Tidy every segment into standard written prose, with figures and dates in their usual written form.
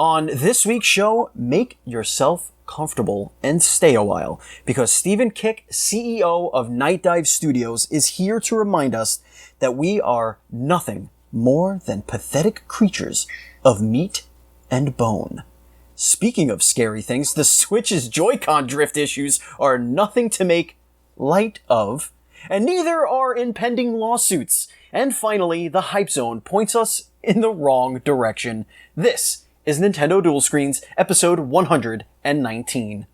On this week's show, make yourself comfortable and stay a while, because Stephen Kick, CEO of Nightdive Studios, is here to remind us that we are nothing more than pathetic creatures of meat and bone. Speaking of scary things, the Switch's Joy-Con drift issues are nothing to make light of, and neither are impending lawsuits. And finally, the Hype Zone points us in the wrong direction. This is Nintendo Dual Screens, episode 119.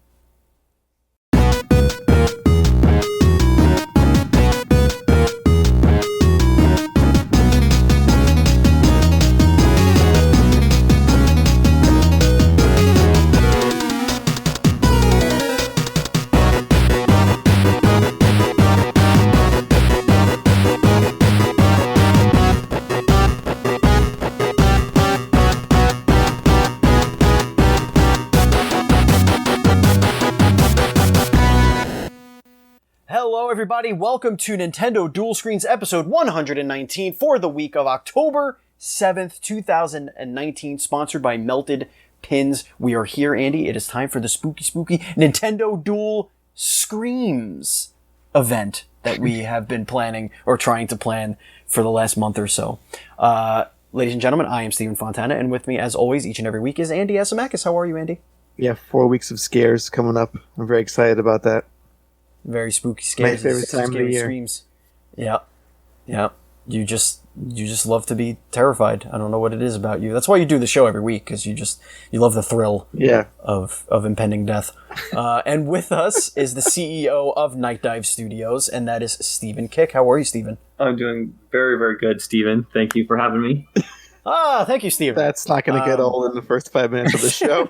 Hello everybody, welcome to Nintendo Dual Screens episode 119 for the week of October 7th, 2019, sponsored by Melted Pins. We are here, Andy. It is time for the spooky Nintendo Dual Screams event that we have been planning, or trying to plan, for the last month or so. Ladies and gentlemen, I am Steven Fontana, and with me, as always, each and every week is Andy Asimakis. How are you, Andy? Yeah, 4 weeks of scares coming up. I'm very excited about that. Very spooky scares. My favorite time of the year. Screams. Yeah. You just love to be terrified. I don't know what it is about you. That's why you do the show every week, because you love the thrill. Yeah. Of impending death. And with us is the CEO of Nightdive Studios, and that is Stephen Kick. How are you, Stephen? I'm doing very, very good, Steven. Thank you for having me. Thank you, Stephen. That's not going to get old in the first 5 minutes of the show.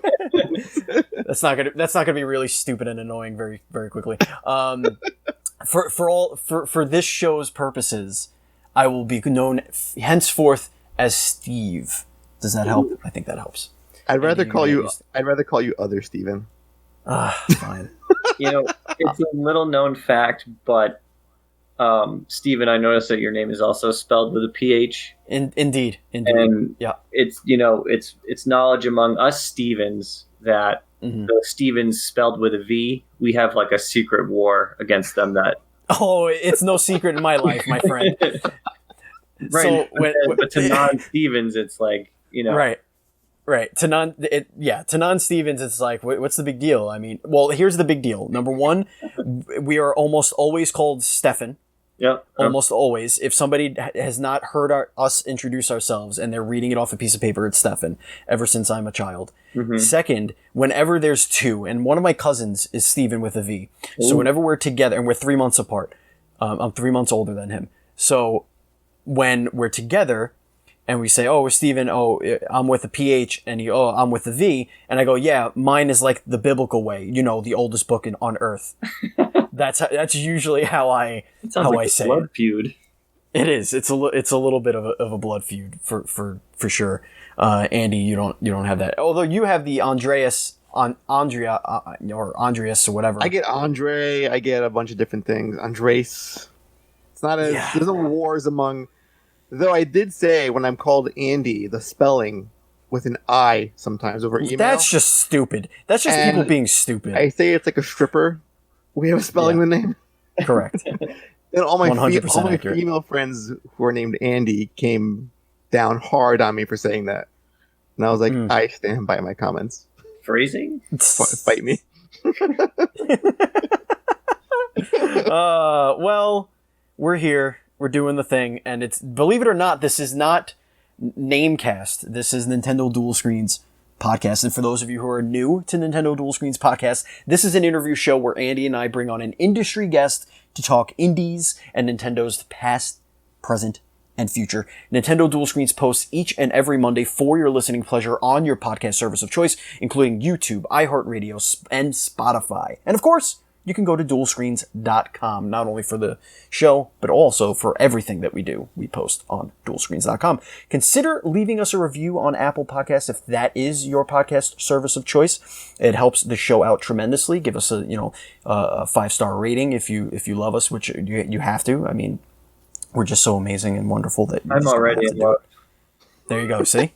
That's not gonna be really stupid and annoying very, very quickly. For this show's purposes, I will be known henceforth as Steve. Does that help? I think that helps. I'd rather call you Other Steven. Fine. It's a little known fact, but Steven, I noticed that your name is also spelled with a PH. Indeed. And yeah, it's knowledge among us Stevens that the Stevens spelled with a V, we have like a secret war against them. That it's no secret in my life, my friend. Right. So, but to non-Stevens, it's like, Right. To non-Stevens, it's like, what's the big deal? I mean, well, here's the big deal. Number one, we are almost always called Stefan. Yep. Almost always. If somebody has not heard us introduce ourselves and they're reading it off a piece of paper, it's Stefan, ever since I'm a child. Mm-hmm. Second, whenever there's two, and one of my cousins is Stephen with a V. Ooh. So whenever we're together, and we're 3 months apart, I'm 3 months older than him. So when we're together and we say, oh, Stephen, I'm with a PH, and I'm with a V, and I go, yeah, mine is like the biblical way, the oldest book on earth. That's usually how I say blood it. Feud. It is. It's a little bit of a blood feud for sure. Andy, you don't have that. Although you have the Andreas or Andreas or whatever. I get Andre. I get a bunch of different things. Andres. It's not as there's no wars among. Though I did say when I'm called Andy, the spelling with an I sometimes over email. That's just stupid. That's just people being stupid. I say it's like a stripper. We have a spelling the name. Correct. And all my female friends who are named Andy came down hard on me for saying that. And I was like, I stand by my comments. Phrasing? Fight me. Well, we're here. We're doing the thing. And it's, believe it or not, this is not Namecast. This is Nintendo Dual Screens Podcast. And for those of you who are new to Nintendo Dual Screens Podcast, this is an interview show where Andy and I bring on an industry guest to talk indies and Nintendo's past, present, and future. Nintendo Dual Screens posts each and every Monday for your listening pleasure on your podcast service of choice, including YouTube, iHeartRadio, and Spotify. And of course, you can go to dualscreens.com, not only for the show, but also for everything that we do. We post on dualscreens.com. Consider leaving us a review on Apple Podcasts if that is your podcast service of choice. It helps the show out tremendously. Give us a 5-star rating if you love us, which you have to. I mean, we're just so amazing and wonderful that I'm already in love. There you go. See?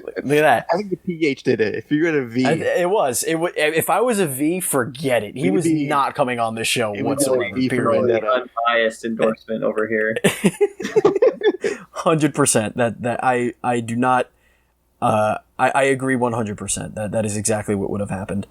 Look at that. I think the PH did it. If you're at a V, It was. If I was a V, forget it. He was not coming on this show whatsoever. Totally unbiased endorsement over here. 100%. That I do not. I agree 100%. That is exactly what would have happened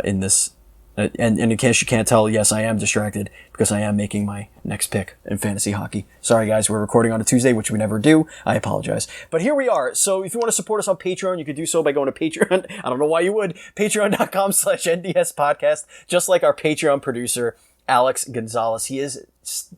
in this. And in case you can't tell, yes, I am distracted because I am making my next pick in fantasy hockey. Sorry, guys, we're recording on a Tuesday, which we never do. I apologize. But here we are. So if you want to support us on Patreon, you could do so by going to Patreon. I don't know why you would. Patreon.com/NDSPodcast. Just like our Patreon producer, Alex Gonzalez. He is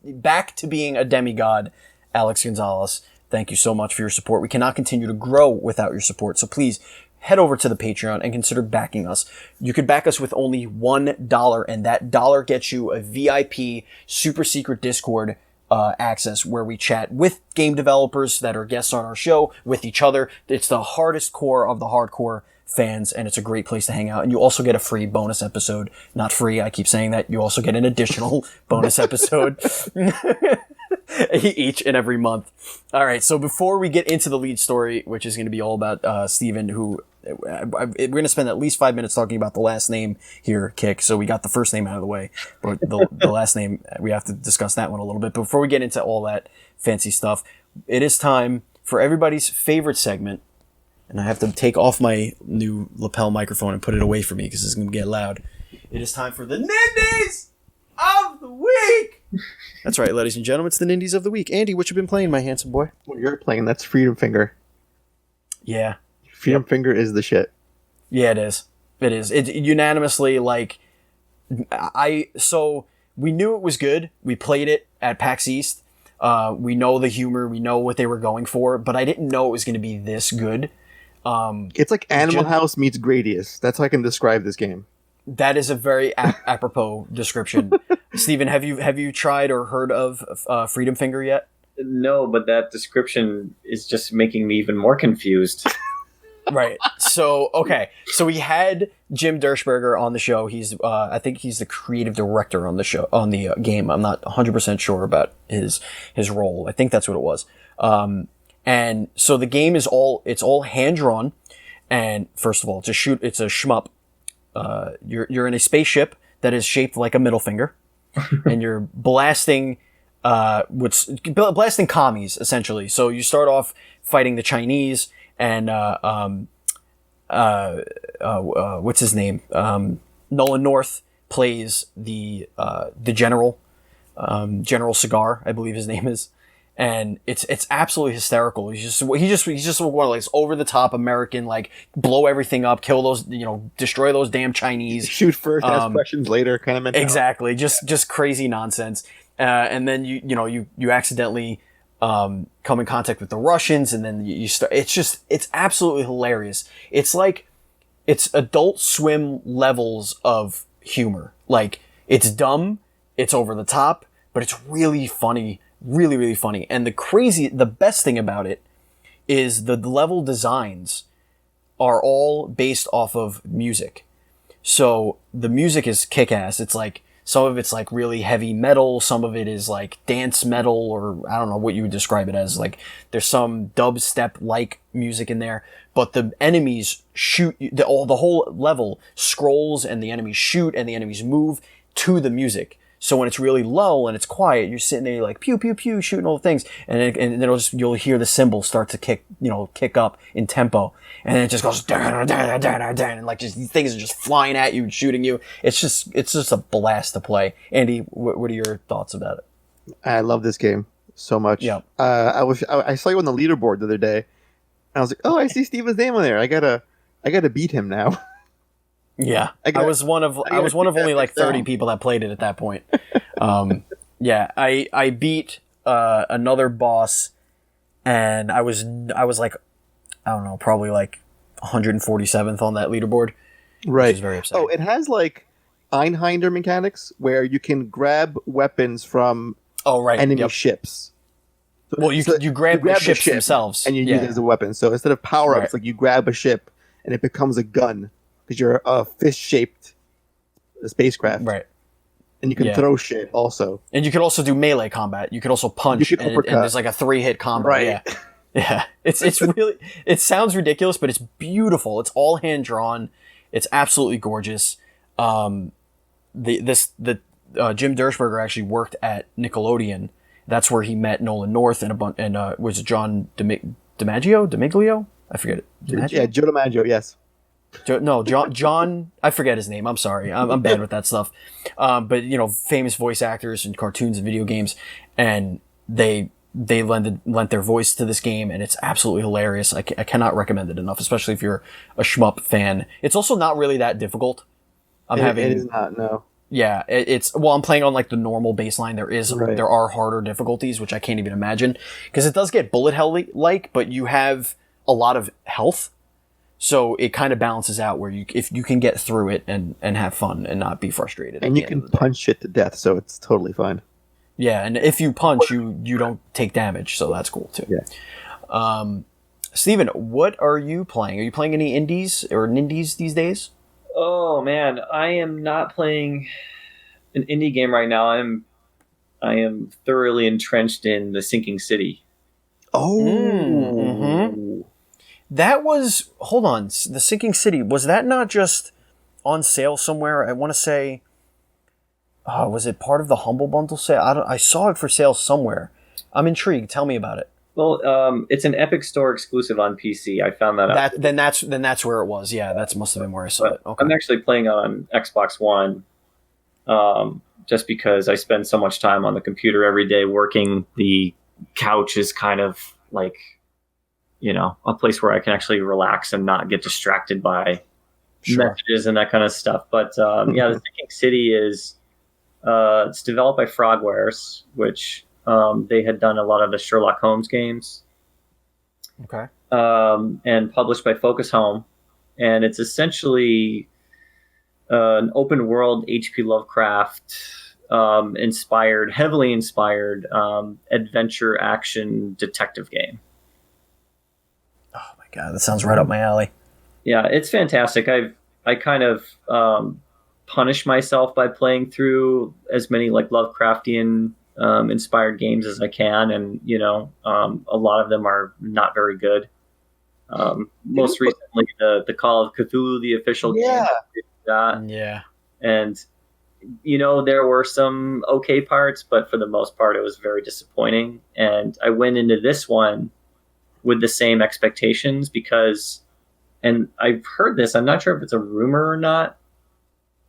back to being a demigod, Alex Gonzalez. Thank you so much for your support. We cannot continue to grow without your support. So please, head over to the Patreon and consider backing us. You could back us with only $1, and that dollar gets you a VIP super secret Discord access where we chat with game developers that are guests on our show, with each other. It's the hardest core of the hardcore fans, and it's a great place to hang out. And you also get a free bonus episode. Not free, I keep saying that. You also get an additional bonus episode each and every month. All right, so before we get into the lead story, which is going to be all about Steven, who we're going to spend at least 5 minutes talking about the last name here, Kick. So we got the first name out of the way, but the last name, we have to discuss that one a little bit. But before we get into all that fancy stuff, it is time for everybody's favorite segment. And I have to take off my new lapel microphone and put it away from me because it's going to get loud. It is time for the Nindies of the Week! That's right, ladies and gentlemen, it's the Nindies of the Week. Andy, what you been playing, my handsome boy? What you're playing, that's Freedom Finger. Yeah. Freedom Finger is the shit. Yeah, it is. It is. It unanimously, like, so we knew it was good. We played it at PAX East. We know the humor. We know what they were going for, but I didn't know it was going to be this good. It's like Animal House meets Gradius. That's how I can describe this game. That is a very apropos description. Steven, have you tried or heard of Freedom Finger yet? No, but that description is just making me even more confused. Right. So, okay. So we had Jim Dershberger on the show. He's, I think he's the creative director on the show, on the game. I'm not 100% sure about his role. I think that's what it was. And so the game is it's all hand drawn. And first of all, it's a shmup. You're in a spaceship that is shaped like a middle finger, and you're blasting commies essentially. So you start off fighting the Chinese, and what's his name? Nolan North plays the general, General Cigar, I believe his name is. And it's absolutely hysterical. He's just one of like over the top American, like blow everything up, kill those, destroy those damn Chinese. Shoot first, ask questions later, kind of mentality. Exactly, just crazy nonsense. And then you accidentally come in contact with the Russians, and then you start. It's absolutely hilarious. It's like it's Adult Swim levels of humor. Like it's dumb, it's over the top, but it's really funny. Really, really funny. And the best thing about it is the level designs are all based off of music. So the music is kick-ass. It's like, some of it's like really heavy metal, some of it is like dance metal, or I don't know what you would describe it as. Like there's some dubstep-like music in there, but the enemies shoot, the whole level scrolls and the enemies shoot and the enemies move to the music. So when it's really low and it's quiet, you're sitting there like pew pew pew shooting all the things, and then you'll hear the cymbals start to kick up in tempo, and then it just goes and like just these things are just flying at you and shooting you. It's just a blast to play. Andy, what are your thoughts about it? I love this game so much. Yeah. I saw you on the leaderboard the other day, and I was like, oh, I see Steven's name on there. I gotta beat him now. Yeah, I was one of only like 30 people that played it at that point. Yeah, I beat another boss, and I was like, I don't know, probably like 147th on that leaderboard. Right. Which is very upsetting. Oh, it has like Einhinder mechanics where you can grab weapons from enemy ships. So, well, you grab the ships themselves and you use it as a weapon. So instead of power ups, like you grab a ship and it becomes a gun. Because you're a fist-shaped spacecraft. Right. And you can throw shit also. And you can also do melee combat. You can also punch. And there's like a 3-hit combo. Right. Yeah. Yeah, it's really, it sounds ridiculous, but it's beautiful. It's all hand drawn. It's absolutely gorgeous. Jim Dershberger actually worked at Nickelodeon. That's where he met Nolan North and was it John DiMaggio? I forget it. DiMaggio? Yeah, Joe DiMaggio, yes. John, I forget his name. I'm sorry. I'm bad with that stuff. But famous voice actors in cartoons and video games, and they lent their voice to this game, and it's absolutely hilarious. I cannot recommend it enough, especially if you're a shmup fan. It's also not really that difficult. It is not, no. Yeah, I'm playing on like the normal baseline. There are harder difficulties, which I can't even imagine, because it does get bullet hell like, but you have a lot of health. So it kind of balances out where if you can get through it and have fun and not be frustrated. And you can punch shit to death, so it's totally fine. Yeah, and if you punch, you don't take damage, so that's cool too. Yeah. Steven, what are you playing? Are you playing any indies or nindies these days? Oh man, I am not playing an indie game right now. I am thoroughly entrenched in the Sinking City. Oh. Mm-hmm. That was, hold on, the Sinking City, was that not just on sale somewhere? I want to say, was it part of the Humble Bundle sale? I saw it for sale somewhere. I'm intrigued. Tell me about it. Well, it's an Epic Store exclusive on PC. I found that out. Then that's where it was. Yeah, that must have been where I saw it. Okay. I'm actually playing on Xbox One, just because I spend so much time on the computer every day working. The couch is kind of like, a place where I can actually relax and not get distracted by messages and that kind of stuff. But the Sinking City is it's developed by Frogwares, which they had done a lot of the Sherlock Holmes games. Okay. And published by Focus Home, and it's essentially an open world H.P. Lovecraft heavily inspired adventure action detective game. Oh my god, that sounds right up my alley. Yeah, it's fantastic. I kind of punish myself by playing through as many like Lovecraftian inspired games as I can, and a lot of them are not very good. Most recently, the Call of Cthulhu, the official game. Yeah. And there were some okay parts, but for the most part, it was very disappointing. And I went into this one with the same expectations and I've heard this, I'm not sure if it's a rumor or not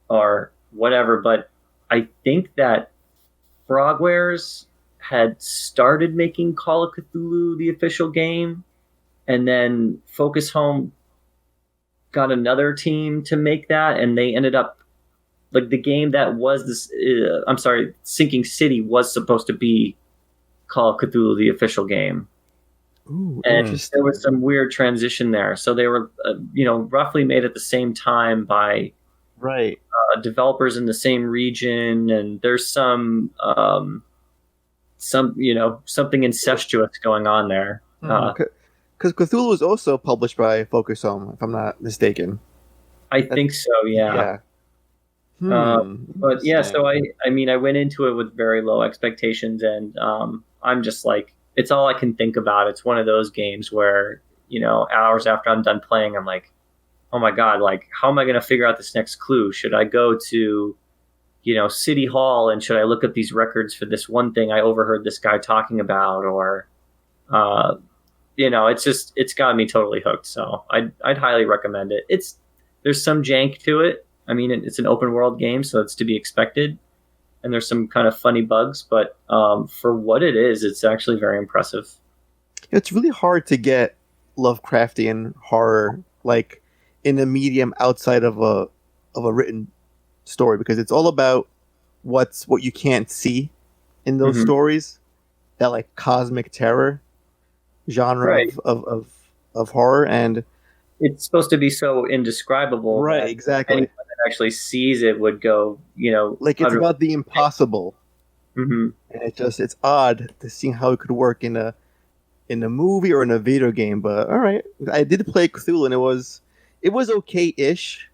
or whatever, but I think that Frogwares had started making Call of Cthulhu the official game, and then Focus Home got another team to make that, and they ended up like the game that was this. Sinking City was supposed to be Call of Cthulhu the official game. Ooh, and there was some weird transition there. So they were, roughly made at the same time by developers in the same region, and there's some something incestuous going on there. Because Cthulhu was also published by Focus Home, if I'm not mistaken. I think so, yeah. But yeah, so I went into it with very low expectations, and I'm just like, it's all I can think about. It's one of those games where, hours after I'm done playing, I'm like, oh my God, like, how am I going to figure out this next clue? Should I go to, City Hall, and should I look up these records for this one thing I overheard this guy talking about? Or, it's got me totally hooked. So I'd highly recommend it. There's some jank to it. I mean, it's an open world game, so it's to be expected. And there's some kind of funny bugs, but for what it is, it's actually very impressive. It's really hard to get Lovecraftian horror like in a medium outside of a written story, because it's all about what you can't see in those stories. That like cosmic terror genre of horror, and it's supposed to be so indescribable. Right, exactly. Anyone that actually sees it would go, like it's about the impossible. Mm-hmm. And it's odd to see how it could work in a movie or in a video game. But all right, I did play Cthulhu, and it was okay-ish.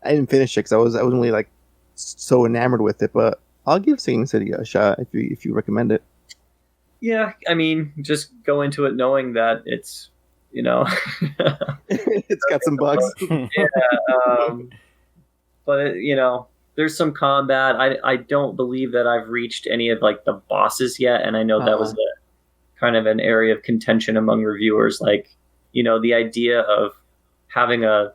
I didn't finish it because I wasn't really like so enamored with it. But I'll give Sinking City a shot if you recommend it. Yeah, I mean, just go into it knowing that it's, It's got some bugs. but there's some combat. I don't believe that I've reached any of like the bosses yet, and I know that was a kind of an area of contention among reviewers. Like, the idea of having a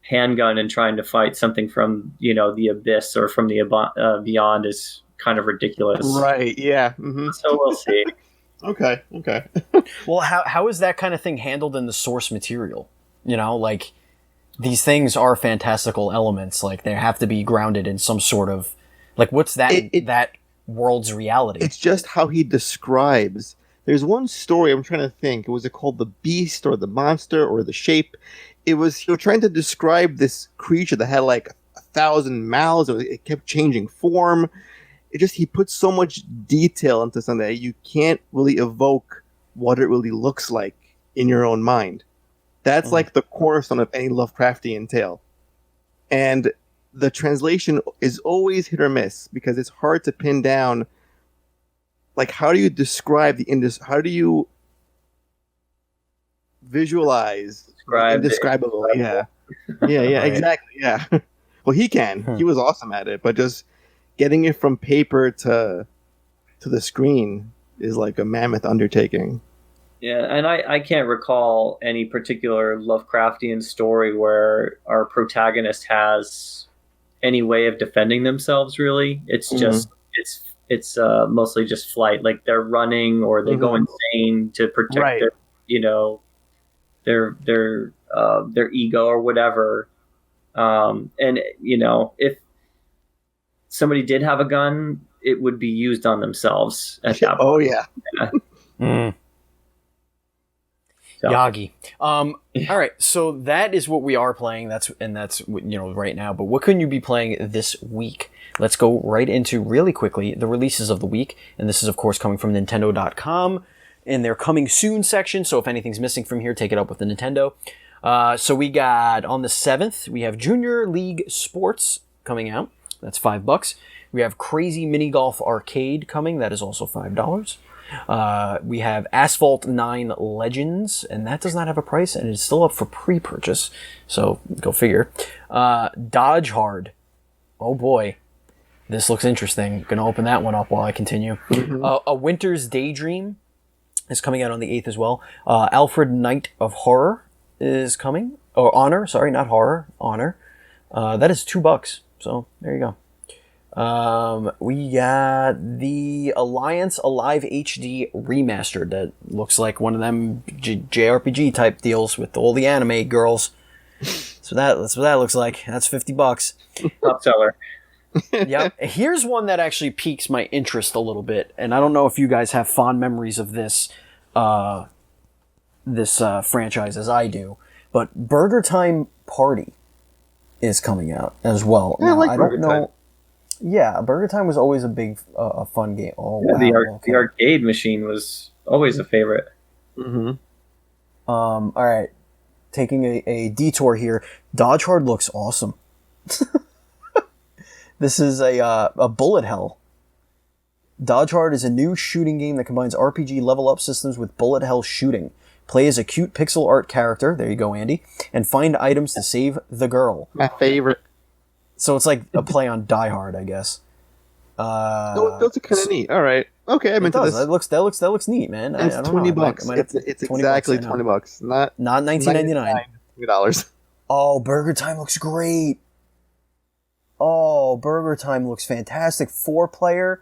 handgun and trying to fight something from the abyss or from the beyond is kind of ridiculous. Right? Yeah. Mm-hmm. So we'll see. Okay. Well, how is that kind of thing handled in the source material? Like these things are fantastical elements. Like they have to be grounded in some sort of like what's that that world's reality? It's just how he describes. There's one story I'm trying to think. Was it called the Beast or the Monster or the Shape? He was trying to describe this creature that had like 1,000 mouths. It kept changing form. He puts so much detail into something that you can't really evoke what it really looks like in your own mind. That's like the cornerstone of any Lovecraftian tale. And the translation is always hit or miss because it's hard to pin down. Like, how do you describe the how do you visualize the indescribable? Yeah, exactly. Yeah. Well, he can. He was awesome at it, but just getting it from paper to the screen is like a mammoth undertaking. Yeah, and I can't recall any particular Lovecraftian story where our protagonist has any way of defending themselves. Really, it's just it's mostly just flight. Like they're running or they go insane to protect their ego or whatever. And if somebody did have a gun, it would be used on themselves at that point. Oh yeah. So. Yagi. All right, so that is what we are playing. That's right now. But what can you be playing this week? Let's go right into really quickly the releases of the week, and this is of course coming from Nintendo.com in their coming soon section. So if anything's missing from here, take it up with the Nintendo. So we got on the 7th, we have Junior League Sports coming out. That's $5. We have Crazy Mini Golf Arcade coming. That is also $5. We have Asphalt 9 Legends, and that does not have a price, and it's still up for pre-purchase. So go figure. Dodge Hard. Oh boy, this looks interesting. Gonna open that one up while I continue. A Winter's Daydream is coming out on the 8th as well. Alfred Knight of Horror is coming. Or Honor, sorry, not Horror. Honor. That is $2. So there you go. We got the Alliance Alive HD Remastered. That looks like one of them JRPG type deals with all the anime girls. So that's what that looks like. That's $50. Top seller. Yep. Here's one that actually piques my interest a little bit, and I don't know if you guys have fond memories of this franchise as I do, but Burger Time Party is coming out as well. Yeah, now, I don't know. Time. Yeah, Burger Time was always a big, fun game. Oh, yeah, wow. The arcade machine was always a favorite. All right, taking a detour here. Dodge Hard looks awesome. This is a bullet hell. Dodge Hard is a new shooting game that combines RPG level up systems with bullet hell shooting. Play as a cute pixel art character, there you go, Andy, and find items to save the girl. My favorite. So it's like a play on Die Hard, I guess. Those are kind of neat. All right. Okay, I'm into this. That looks neat, man. It's $20. It's exactly $20. Not $19.99. $20. Oh, Burger Time looks great. Oh, Burger Time looks fantastic. 4-player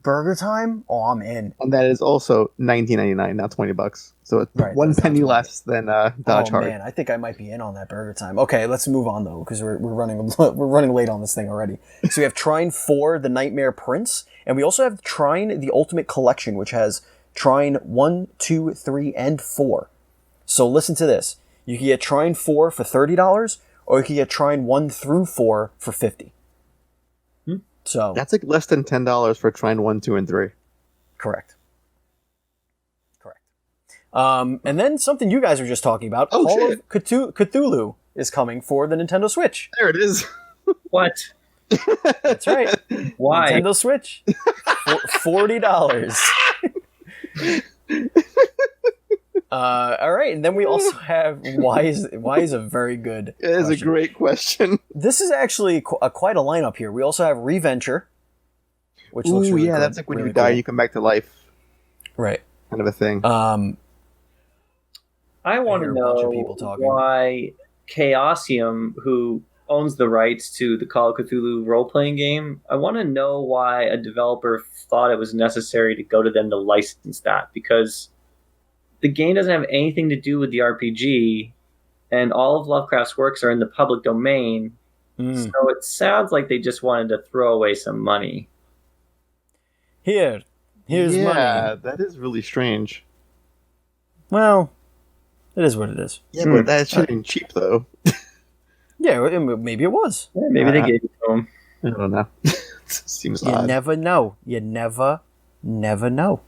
Burger Time? Oh, I'm in. And that is also $19.99, not $20. So it's right, 1 penny less than Dodge Hard. Man, I think I might be in on that Burger Time. Okay, let's move on though, because we're running late on this thing already. So we have Trine 4, The Nightmare Prince, and we also have Trine, The Ultimate Collection, which has Trine 1, 2, 3, and 4. So listen to this. You can get Trine 4 for $30, or you can get Trine 1 through 4 for $50. So that's like less than $10 for Trine 1, 2, and 3. Correct. And then something you guys were just talking about. Call of Cthulhu is coming for the Nintendo Switch. There it is. What? That's right. Why? Nintendo Switch. $40. All right, and then we also have why is a very good. It is a question. great question. This is actually quite a lineup here. We also have Reventure, which looks Ooh, really yeah, good, that's like when really you die, cool. you come back to life, Right. kind of a thing. I want to hear a bunch of know people talking. why Chaosium, who owns the rights to the Call of Cthulhu role-playing game, I want to know why a developer thought it was necessary to go to them to license that, because the game doesn't have anything to do with the RPG, and all of Lovecraft's works are in the public domain, so it sounds like they just wanted to throw away some money. Here's yeah, money. that is really strange. Well, it is what it is. Yeah, but that should have been cheap, though. Yeah, maybe it was. Yeah, maybe they gave it to him. I don't know. Seems You odd. never know. You never know.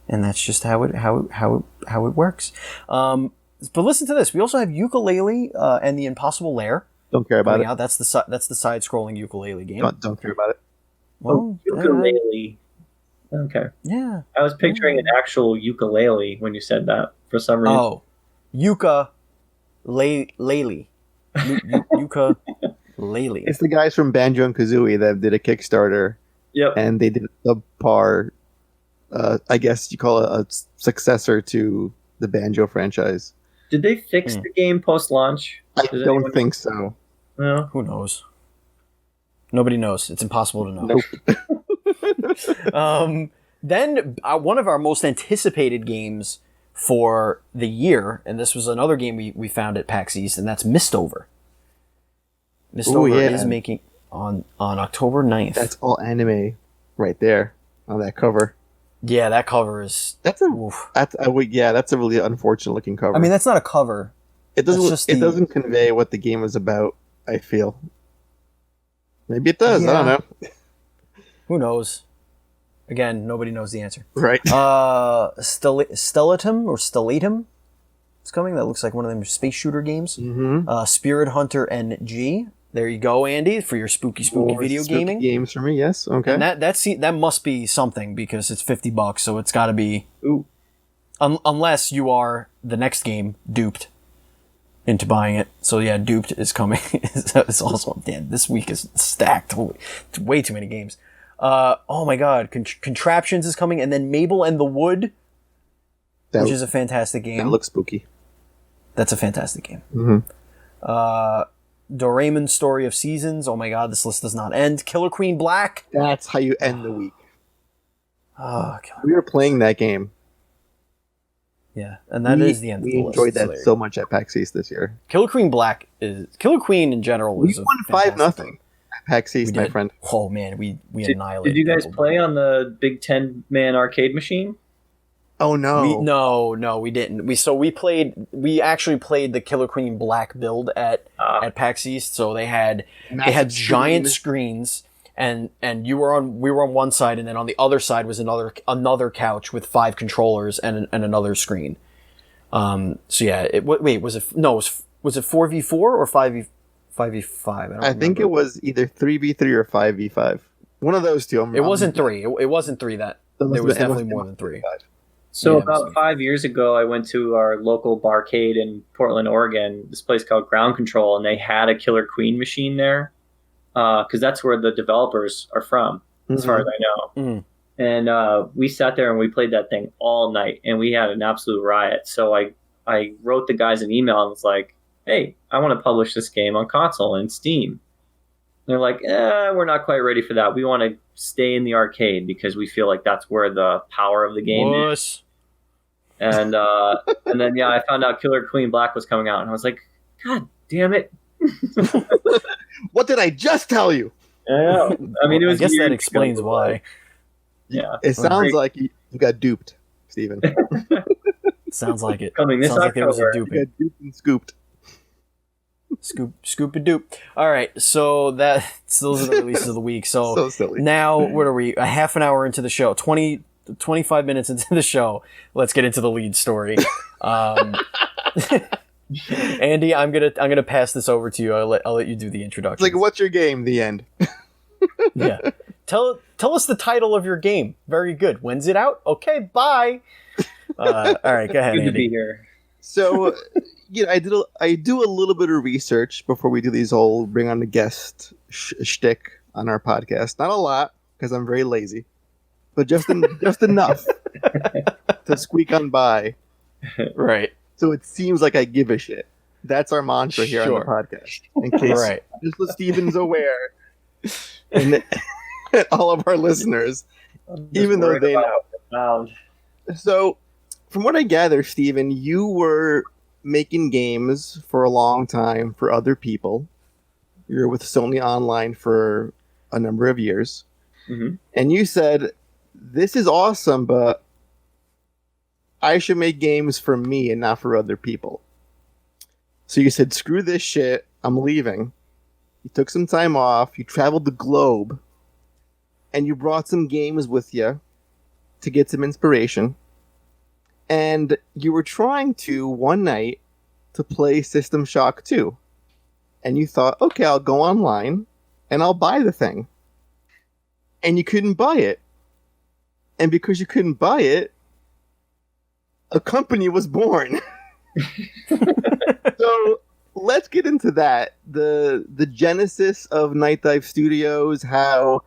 And that's just how it works. But listen to this. We also have Yooka-Laylee and the Impossible Lair Don't care about coming it. out. That's the side-scrolling ukulele game. Don't care about it. Well, Ukulele. Okay. yeah. I was picturing an actual ukulele when you said that for some reason. Oh, Yooka-Laylee. Yooka-Laylee. It's the guys from Banjo and Kazooie that did a Kickstarter, Yep. and they did a subpar. I guess you call it a successor to the Banjo franchise. Did they fix the game post-launch? I Does don't anyone- think so. No. Who knows? Nobody knows. It's impossible to know. Then one of our most anticipated games for the year, and this was another game we found at PAX East, and that's Mistover. Mistover yeah. is making on October 9th. That's all anime right there on that cover. Yeah, that cover is... That's a oof. that's a really unfortunate looking cover. I mean, that's not a cover. it doesn't that's just it the- doesn't convey what the game is about. I feel maybe it does. I don't Yeah. know. Who knows? Again, nobody knows the answer. Right? Stellatum or Stellatum is coming. That looks like one of them space shooter games. Mm-hmm. Spirit Hunter NG. There you go, Andy, for your spooky video gaming. games for me. Yes. Okay. And that must be something because it's $50, so it's got to be. Ooh. Unless you are the next game duped into buying it. So yeah, Duped is coming. It's also damn. This week is stacked. Holy, it's way too many games. Oh my God, Contraptions is coming, and then Mabel and the Wood, which is a fantastic game. That looks spooky. That's a fantastic game. Mm-hmm. Doraemon's Story of Seasons. Oh my God, this list does not end. Killer Queen Black. That's how you end the week. Oh, We were playing that game. yeah, and that is the end. We of the list. enjoyed So that there you so go. much at PAX East this year. Killer Queen Black is Killer Queen in general. We is a won fantastic 5-0 game. at PAX East, We my did. friend. Oh man, we Did annihilated. you guys people. play on the Big 10-man arcade machine? Oh no! No, we didn't. We actually played the Killer Queen Black build at PAX East. So they had giant screens, and we were on one side, and then on the other side was another couch with 5 controllers and another screen. So yeah, was it 4v4 or 5v5? I think it was either 3v3 or 5v5. One of those two. It wasn't 3. It wasn't 3. There was definitely more than 3. So Yeah, about 5 years ago, I went to our local barcade in Portland, Oregon, this place called Ground Control, and they had a Killer Queen machine there because that's where the developers are from, as far as I know. Mhm. And we sat there and we played that thing all night, and we had an absolute riot. So I wrote the guys an email and was like, hey, I want to publish this game on console and Steam. And they're like, we're not quite ready for that. We want to stay in the arcade because we feel like that's where the power of the game is. And then I found out Killer Queen Black was coming out, and I was like, God damn it! What did I just tell you? Yeah, I mean, it was. I guess that years explains ago, why. Yeah, It sounds like you got duped, Steven. Sounds like it. Coming this Sounds like there was a October. You duping. got duped and scooped. Scoop a doop. All right, so those are the releases of the week. So, So silly. now what are we? A half an hour into the show, 25 minutes into the show. Let's get into the lead story. Andy, I'm gonna pass this over to you. I'll let you do the It's introduction. like, what's your game? The end. Yeah. Tell us the title of your game. Very good. When's it out? Okay, bye. All right, go ahead, Good to Andy. be here. So, I do a little bit of research before we do these whole bring on the guest shtick on our podcast. Not a lot, because I'm very lazy, but just enough to squeak on by. Right. So it seems like I give a shit. That's our mantra here on the podcast. In case Right. just so Steven's aware, and all of our listeners, even though they know. So, from what I gather, Steven, you were making games for a long time for other people. You were with Sony Online for a number of years. Mm-hmm. And you said, this is awesome, but I should make games for me and not for other people. So you said, screw this shit, I'm leaving. You took some time off, you traveled the globe, and you brought some games with you to get some inspiration. And you were trying to, one night, to play System Shock 2. And you thought, okay, I'll go online, and I'll buy the thing. And you couldn't buy it. And because you couldn't buy it, a company was born. So let's get into that. The genesis of Nightdive Studios, how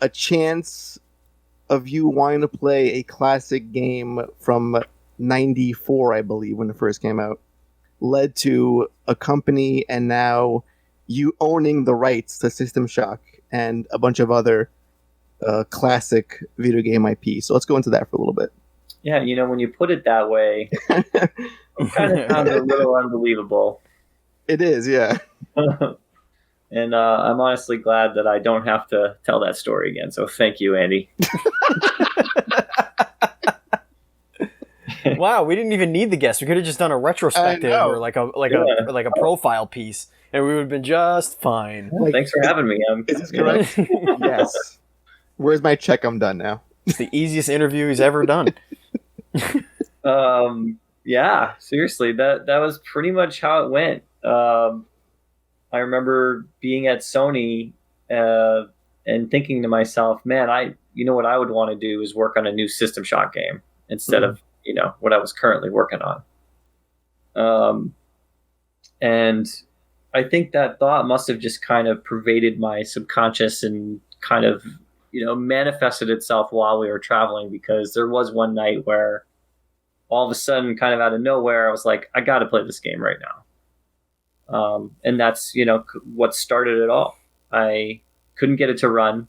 a chance of you wanting to play a classic game from 94, I believe, when it first came out, led to a company and now you owning the rights to System Shock and a bunch of other classic video game IP. So let's go into that for a little bit. Yeah, when you put it that way, it kind of sounds a little unbelievable. It is, yeah. And I'm honestly glad that I don't have to tell that story again. So thank you, Andy. Wow, we didn't even need the guest. We could have just done a retrospective or like a profile piece, and we would have been just fine. Thanks for having me. Is this correct? Yes. Where's my check? I'm done now. It's the easiest interview he's ever done. Yeah, seriously, that was pretty much how it went. I remember being at Sony and thinking to myself, man, what I would want to do is work on a new System Shock game instead of what I was currently working on. And I think that thought must have just kind of pervaded my subconscious and kind of manifested itself while we were traveling, because there was one night where all of a sudden, kind of out of nowhere, I was like, I got to play this game right now. And that's, what started it all. I couldn't get it to run.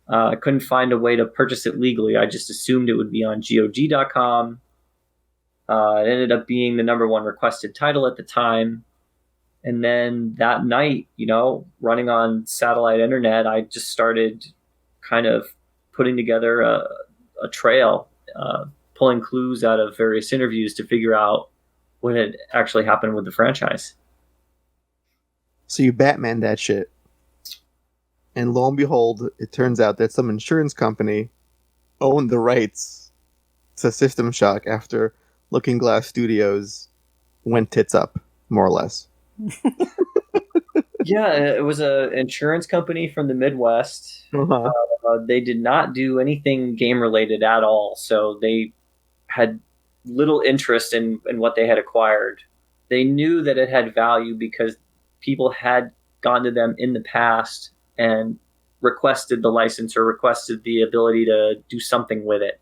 I couldn't find a way to purchase it legally. I just assumed it would be on GOG.com. It ended up being the #1 requested title at the time. And then that night, running on satellite internet, I just started kind of putting together a trail, pulling clues out of various interviews to figure out what had actually happened with the franchise. So you Batman that shit. And lo and behold, it turns out that some insurance company owned the rights to System Shock after Looking Glass Studios went tits up, more or less. Yeah, it was an insurance company from the Midwest. Uh-huh. They did not do anything game related at all, so they had little interest in what they had acquired. They knew that it had value because people had gone to them in the past and requested the license or requested the ability to do something with it.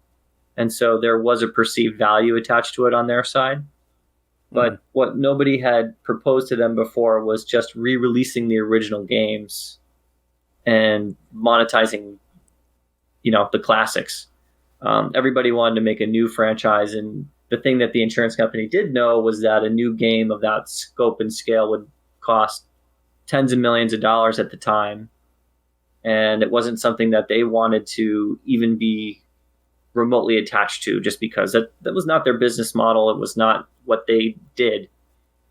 And so there was a perceived value attached to it on their side. But what nobody had proposed to them before was just re-releasing the original games and monetizing, the classics. Everybody wanted to make a new franchise, and the thing that the insurance company did know was that a new game of that scope and scale would cost tens of millions of dollars at the time, and it wasn't something that they wanted to even be remotely attached to, just because that was not their business model. It was not what they did,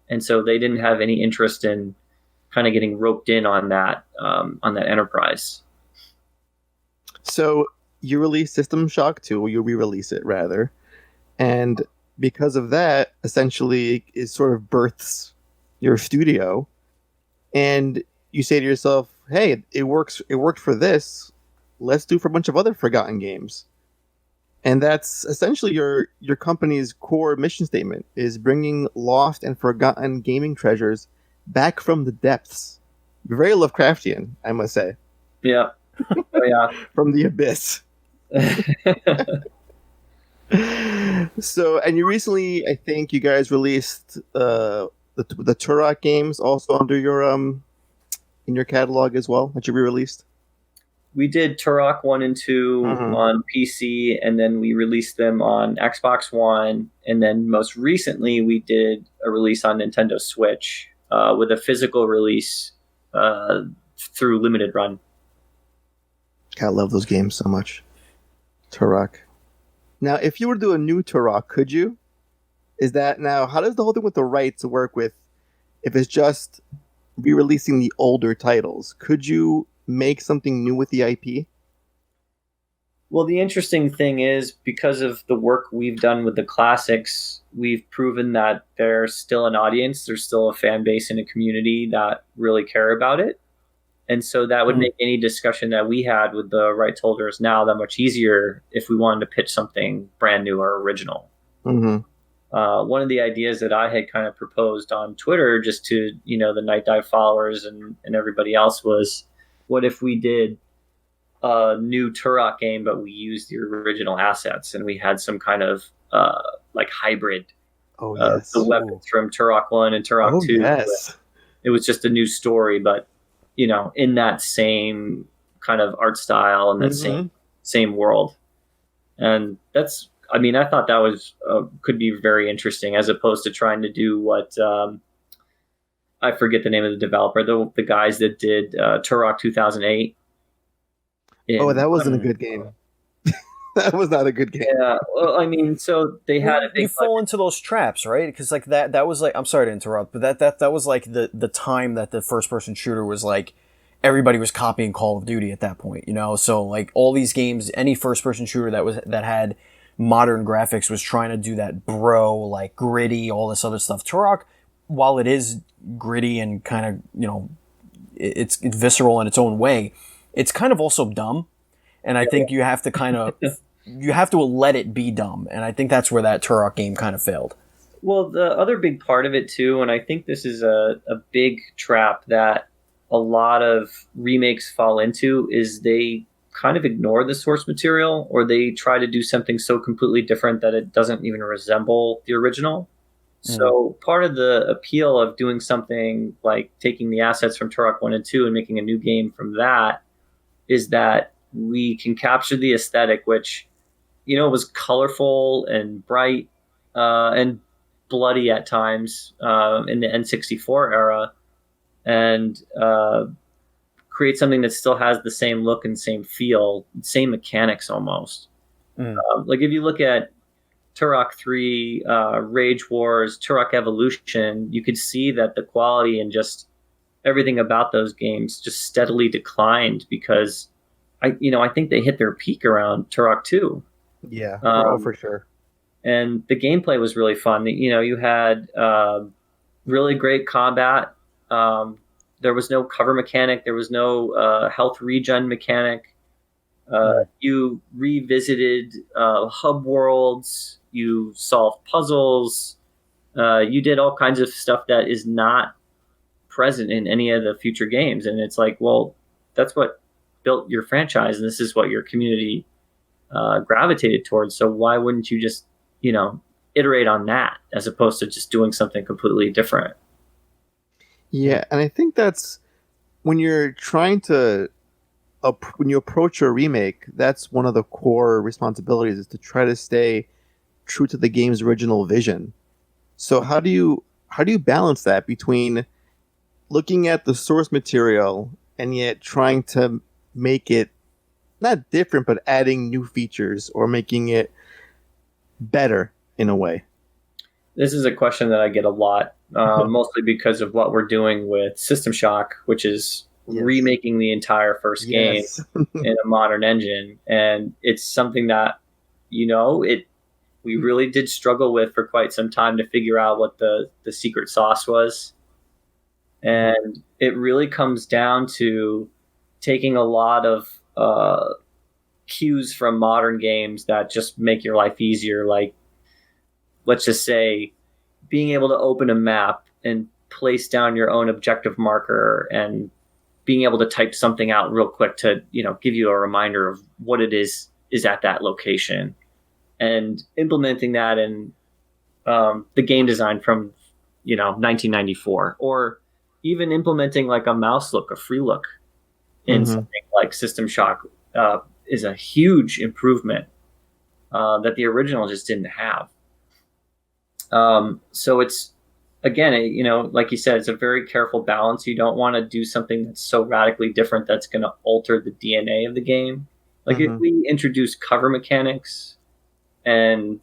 and so they didn't have any interest in kind of getting roped in on that enterprise. So you release System Shock 2, or you re-release it rather, and because of that, essentially, it sort of births your studio, and you say to yourself, "Hey, it works. It worked for this. let's do for a bunch of other forgotten games. And that's essentially your company's core mission statement, is bringing lost and forgotten gaming treasures back from the depths. Very Lovecraftian, I must say. Yeah. Oh, yeah. From the abyss. So, and you recently, I think you guys released the Turok games also under your in your catalog as well, that you re-released. We did Turok 1 and 2 on PC, and then we released them on Xbox One, and then most recently we did a release on Nintendo Switch with a physical release through Limited Run. I love those games so much. Turok. Now, if you were to do a new Turok, could you? Is that now? How does the whole thing with the rights work with? If it's just re-releasing the older titles, could you make something new with the IP? Well, the interesting thing is, because of the work we've done with the classics, we've proven that there's still an audience, there's still a fan base and a community that really care about it. And so that would make any discussion that we had with the rights holders now that much easier if we wanted to pitch something brand new or original. One of the ideas that I had kind of proposed on Twitter, just to, the Nightdive followers and everybody else, was, what if we did a new Turok game, but we used the original assets and we had some kind of like hybrid of the weapons from Turok 1 and Turok 2. Yes. It was just a new story, but in that same kind of art style and that same world. And that's, I thought that was could be very interesting, as opposed to trying to do what I forget the name of the developer, the guys that did Turok 2008. That wasn't a good game. That was not a good game. Yeah, well, so they had a big. You fall into those traps, right? Because like that was like, I'm sorry to interrupt, but that was like the time that the first person shooter was like, everybody was copying Call of Duty at that point, So like all these games, any first person shooter that had modern graphics was trying to do that like gritty, all this other stuff. Turok, while it is gritty and kind of, it's visceral in its own way, it's kind of also dumb. And I think you have to kind of, you have to let it be dumb. And I think that's where that Turok game kind of failed. Well, the other big part of it too, and I think this is a big trap that a lot of remakes fall into, is they kind of ignore the source material, or they try to do something so completely different that it doesn't even resemble the original. So part of the appeal of doing something like taking the assets from Turok 1 and 2 and making a new game from that is that we can capture the aesthetic, which, was colorful and bright and bloody at times in the N64 era, and create something that still has the same look and same feel, same mechanics almost. Like if you look at Turok 3, Rage Wars, Turok Evolution, you could see that the quality and just everything about those games just steadily declined, because I think they hit their peak around Turok 2. Yeah, for sure. And the gameplay was really fun. You had really great combat. There was no cover mechanic. There was no health regen mechanic. You revisited hub worlds. You solved puzzles. You did all kinds of stuff that is not present in any of the future games. And it's like, well, that's what built your franchise, and this is what your community gravitated towards. So why wouldn't you just, iterate on that, as opposed to just doing something completely different? Yeah, and I think that's when you're trying to, when you approach a remake, that's one of the core responsibilities, is to try to stay true to the game's original vision. So how do you balance that between looking at the source material and yet trying to make it not different, but adding new features or making it better in a way? This is a question that I get a lot, mostly because of what we're doing with System Shock, which is remaking the entire first game in a modern engine. And it's something that, we really did struggle with for quite some time to figure out what the secret sauce was. And it really comes down to taking a lot of cues from modern games that just make your life easier. Like, let's just say, being able to open a map and place down your own objective marker and being able to type something out real quick to, give you a reminder of what it is at that location, and implementing that in the game design from, 1994, or even implementing like a mouse look, a free look in something like System Shock is a huge improvement that the original just didn't have. So it's, again, like you said, it's a very careful balance. You don't want to do something that's so radically different that's going to alter the DNA of the game. Like if we introduce cover mechanics and,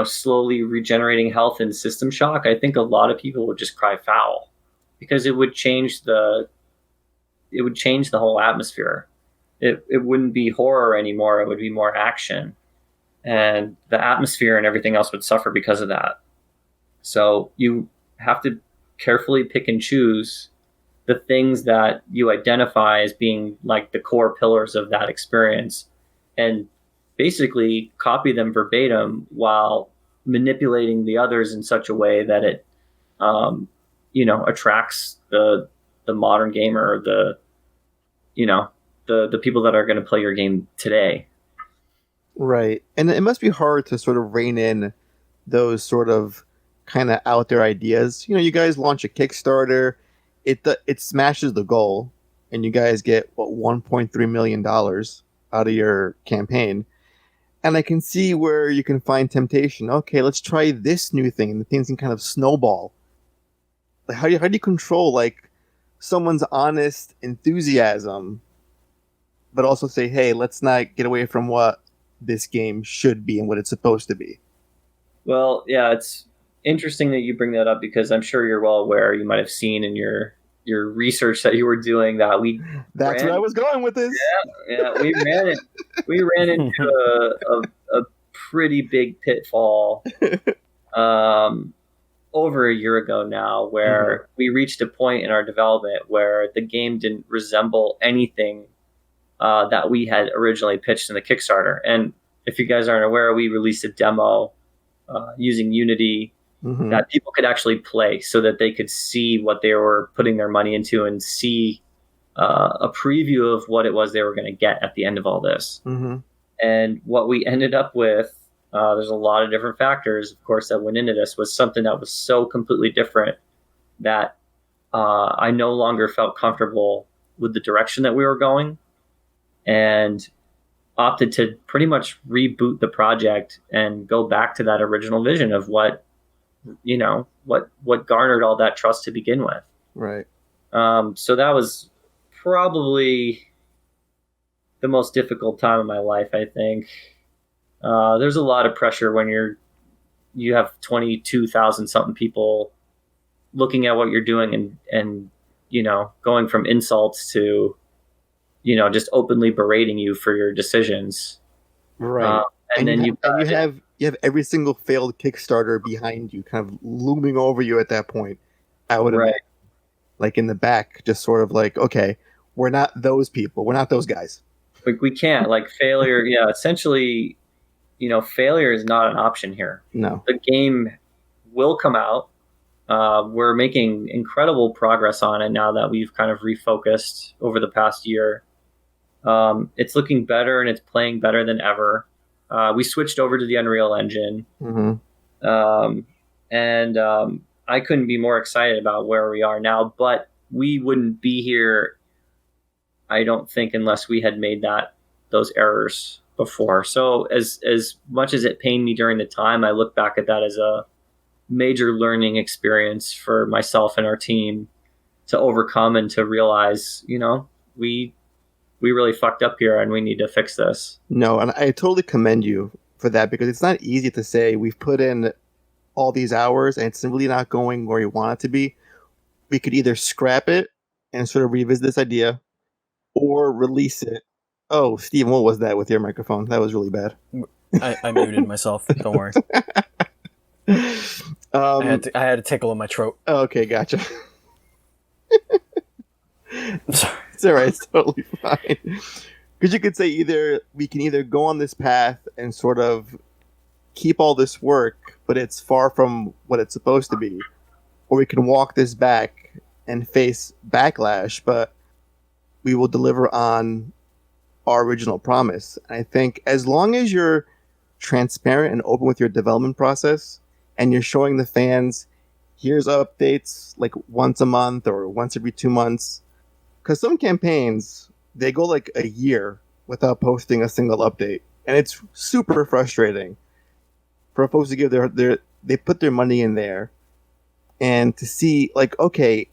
slowly regenerating health in System Shock, I think a lot of people would just cry foul, because it would change the whole atmosphere. It wouldn't be horror anymore. It would be more action, and the atmosphere and everything else would suffer because of that. So you have to carefully pick and choose the things that you identify as being like the core pillars of that experience, and basically copy them verbatim while manipulating the others in such a way that it, attracts the modern gamer, or the people that are going to play your game today. Right. And it must be hard to sort of rein in those sort of kind of out there ideas. You guys launch a Kickstarter, it smashes the goal, and you guys get $1.3 million out of your campaign. And I can see where you can find temptation. Okay, let's try this new thing, and the things can kind of snowball. Like how do you control like someone's honest enthusiasm, but also say, hey, let's not get away from what this game should be and what it's supposed to be? Well, yeah, it's interesting that you bring that up, because I'm sure you're well aware, you might have seen in your research that you were doing, that that's where I was going with this. Yeah, we ran into a pretty big pitfall over a year ago now, where we reached a point in our development where the game didn't resemble anything that we had originally pitched in the Kickstarter. And if you guys aren't aware, we released a demo using Unity that people could actually play, so that they could see what they were putting their money into, and see a preview of what it was they were going to get at the end of all this. And what we ended up with, there's a lot of different factors, of course, that went into this, was something that was so completely different that I no longer felt comfortable with the direction that we were going, and opted to pretty much reboot the project and go back to that original vision of what garnered all that trust to begin with. Right. So that was probably the most difficult time of my life, I think. There's a lot of pressure when you have 22,000 something people looking at what you're doing, and going from insults to just openly berating you for your decisions. Right. And then you have every single failed Kickstarter behind you, kind of looming over you at that point. I would imagine, like in the back, just sort of like, okay, we're not those people. We're not those guys. Like we can't, like failure. Yeah, essentially, failure is not an option here. No. The game will come out. We're making incredible progress on it now that we've kind of refocused over the past year. It's looking better, and it's playing better than ever. We switched over to the Unreal Engine. And I couldn't be more excited about where we are now, but we wouldn't be here, I don't think, unless we had made those errors before. So as much as it pained me during the time, I look back at that as a major learning experience for myself and our team to overcome, and to realize, we really fucked up here, and we need to fix this. No, and I totally commend you for that, because it's not easy to say we've put in all these hours and it's really not going where you want it to be. We could either scrap it and sort of revisit this idea, or release it. Oh, Steven, what was that with your microphone? That was really bad. I muted myself. Don't worry. I had a tickle in my throat. Okay, gotcha. I'm sorry. It's all right. It's totally fine. Because you could say either we can either go on this path and sort of keep all this work, but it's far from what it's supposed to be, or we can walk this back and face backlash, but we will deliver on our original promise. And I think as long as you're transparent and open with your development process, and you're showing the fans, here's updates like once a month or once every 2 months, because some campaigns, they go like a year without posting a single update, and it's super frustrating for folks to give they put their money in there, and to see like, okay,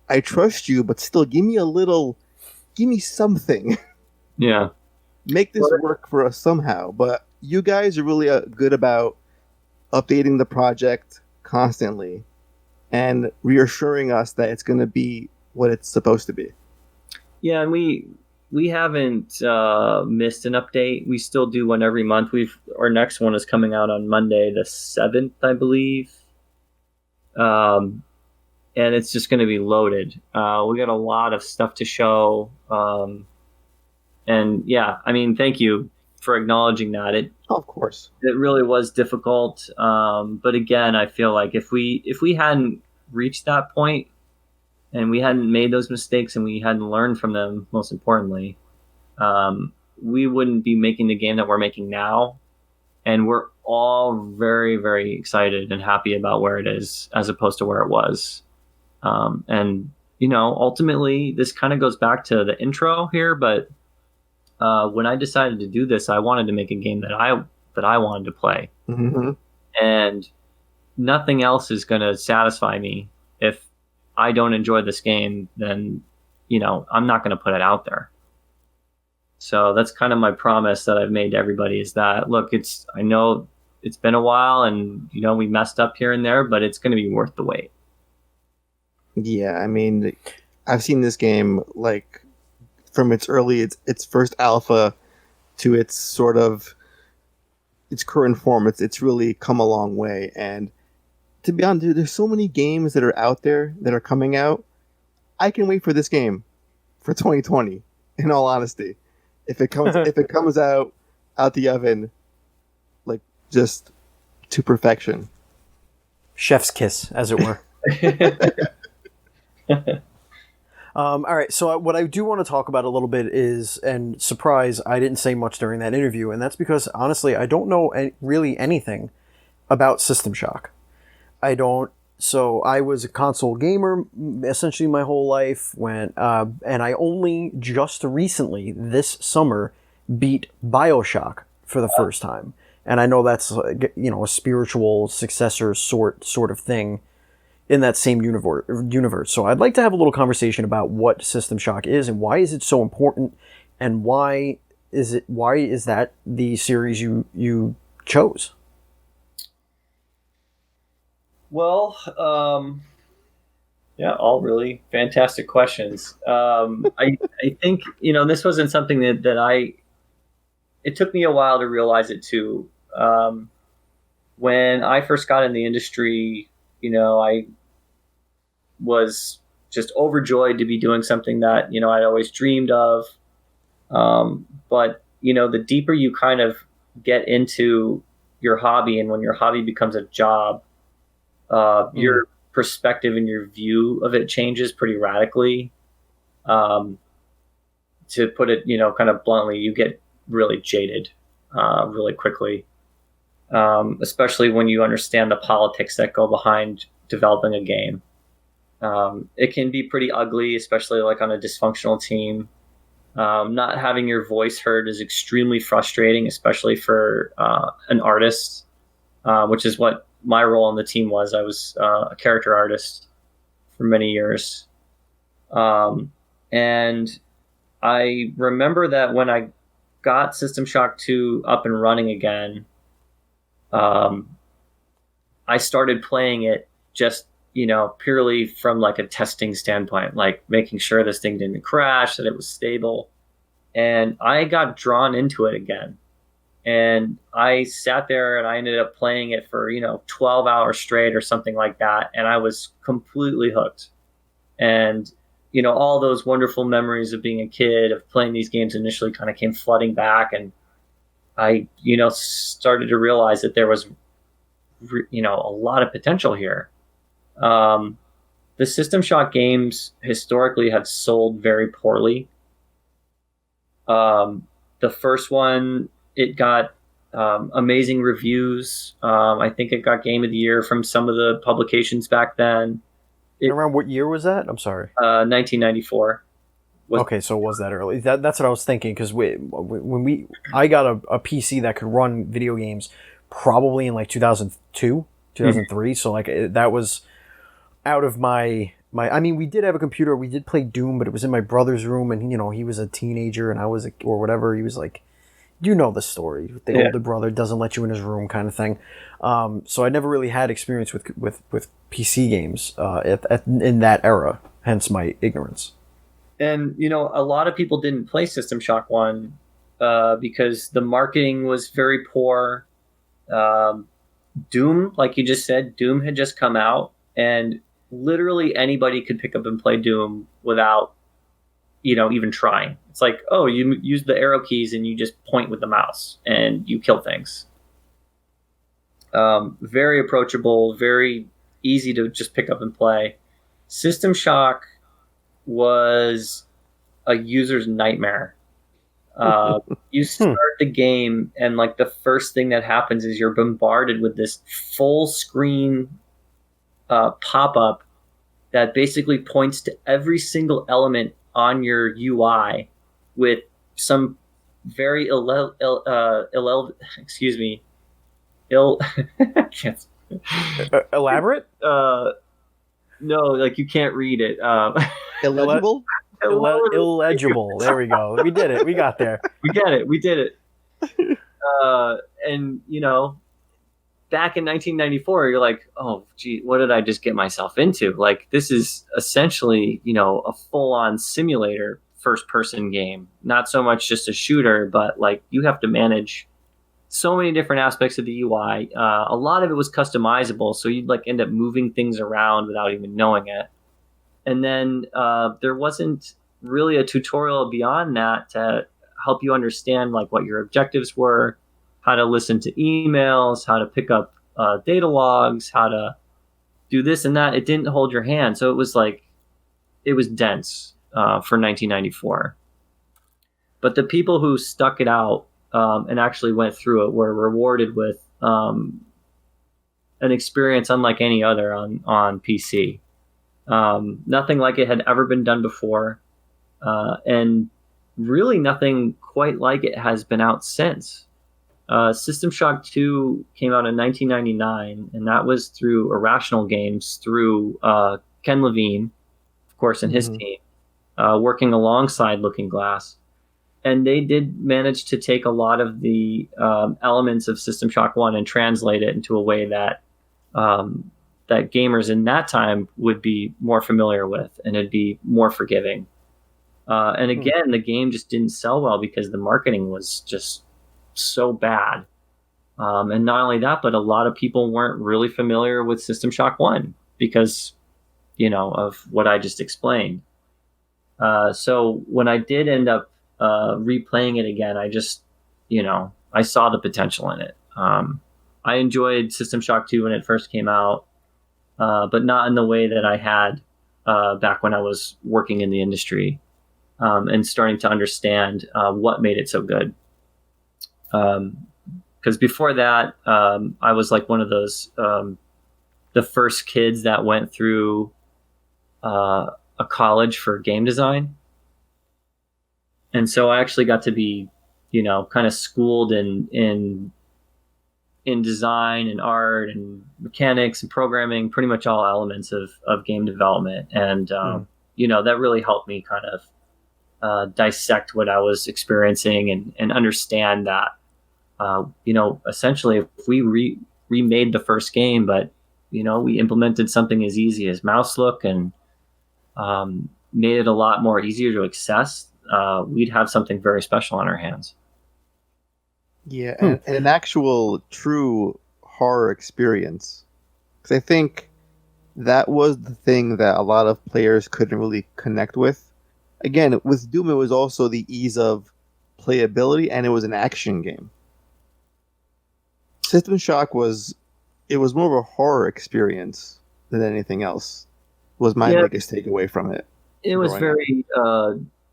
I trust you, but still give me something. Yeah. Make this work for us somehow. But you guys are really good about updating the project constantly and reassuring us that it's going to be what it's supposed to be. Yeah, and we haven't missed an update. We still do one every month. Our next one is coming out on Monday the 7th, I believe. And it's just going to be loaded. We got a lot of stuff to show. And yeah, I mean, thank you for acknowledging that. Of course. It really was difficult. But again, I feel like if we hadn't reached that point and we hadn't made those mistakes and we hadn't learned from them, most importantly, we wouldn't be making the game that we're making now. And we're all very, very excited and happy about where it is as opposed to where it was. And, ultimately, this kind of goes back to the intro here, but when I decided to do this, I wanted to make a game that I wanted to play. Mm-hmm. And nothing else is going to satisfy me. If I don't enjoy this game, then, I'm not going to put it out there. So that's kind of my promise that I've made to everybody is that, look, I know it's been a while and, we messed up here and there, but it's going to be worth the wait. Yeah, I mean, I've seen this game like from its first alpha to its current form. It's really come a long way. And to be honest, there's so many games that are out there that are coming out. I can wait for this game for 2020. In all honesty, if it comes out the oven, like just to perfection, chef's kiss, as it were. All right, so what I do want to talk about a little bit is, and surprise, I didn't say much during that interview, and that's because, honestly, I don't know really anything about System Shock. So I was a console gamer essentially my whole life, and I only just recently, this summer, beat BioShock for the first time. And I know that's, a spiritual successor sort of thing in that same universe. So I'd like to have a little conversation about what System Shock is and why is it so important, and why is that the series you chose? Well, yeah, all really fantastic questions. I think, this wasn't something that it took me a while to realize it too. When I first got in the industry, I was just overjoyed to be doing something that, I'd always dreamed of. But, the deeper you kind of get into your hobby, and when your hobby becomes a job, your perspective and your view of it changes pretty radically. To put it, kind of bluntly, you get really jaded really quickly, especially when you understand the politics that go behind developing a game. It can be pretty ugly, especially like on a dysfunctional team. Not having your voice heard is extremely frustrating, especially for an artist, which is what my role on the team was. I was a character artist for many years. And I remember that when I got System Shock 2 up and running again, I started playing it just, purely from like a testing standpoint, like making sure this thing didn't crash, that it was stable. And I got drawn into it again. And I sat there and I ended up playing it for, 12 hours straight or something like that. And I was completely hooked. And all those wonderful memories of being a kid, of playing these games initially kind of came flooding back. And I, started to realize that there was, a lot of potential here. The System Shock games historically have sold very poorly. The first one, it got amazing reviews. I think it got Game of the Year from some of the publications back then. Around what year was that? I'm sorry. 1994. Okay, so it was that early. That's what I was thinking, because I got a PC that could run video games probably in like 2002, 2003. So like that was out of my. I mean, we did have a computer. We did play Doom, but it was in my brother's room, and he was a teenager, and I was or whatever. He was like, the story. The older brother doesn't let you in his room, kind of thing. So I never really had experience with PC games in that era. Hence my ignorance. And a lot of people didn't play System Shock 1 because the marketing was very poor. Doom, like you just said, Doom had just come out, and literally anybody could pick up and play Doom without, even trying. It's like, oh, you use the arrow keys and you just point with the mouse and you kill things. Very approachable, very easy to just pick up and play. System Shock was a user's nightmare. You start the game, and like the first thing that happens is you're bombarded with this full screen pop-up that basically points to every single element on your UI with some very elaborate? No, like you can't read it. Illegible? Illegible. There we go. We did it. We got there. We get it. We did it. And back in 1994, you're like, oh, gee, what did I just get myself into? Like, this is essentially, a full-on simulator first-person game. Not so much just a shooter, but like you have to manage so many different aspects of the UI. A lot of it was customizable, so you'd like end up moving things around without even knowing it. And then there wasn't really a tutorial beyond that to help you understand like what your objectives were, how to listen to emails, how to pick up data logs, how to do this and that. It didn't hold your hand. So it was dense for 1994. But the people who stuck it out and actually went through it were rewarded with an experience unlike any other on PC. Nothing like it had ever been done before. And really nothing quite like it has been out since. System Shock 2 came out in 1999, and that was through Irrational Games, through Ken Levine, of course, and his team, working alongside Looking Glass. And they did manage to take a lot of the elements of System Shock 1 and translate it into a way that that gamers in that time would be more familiar with, and it'd be more forgiving. And again, the game just didn't sell well because the marketing was just so bad. And not only that, but a lot of people weren't really familiar with System Shock 1 because, of what I just explained. So when I did end up replaying it again, I just, I saw the potential in it. I enjoyed System Shock 2 when it first came out, but not in the way that I had back when I was working in the industry and starting to understand what made it so good. Because before that, I was like one of those, the first kids that went through a college for game design. And so I actually got to be, kind of schooled in design and art and mechanics and programming, pretty much all elements of game development. And, that really helped me kind of dissect what I was experiencing and understand that, essentially if we remade the first game, but, we implemented something as easy as mouse look and made it a lot more easier to access, we'd have something very special on our hands. Yeah, and an actual true horror experience. Because I think that was the thing that a lot of players couldn't really connect with. Again, with Doom, it was also the ease of playability, and it was an action game. System Shock was more of a horror experience than anything else. Was my biggest takeaway from it. It was very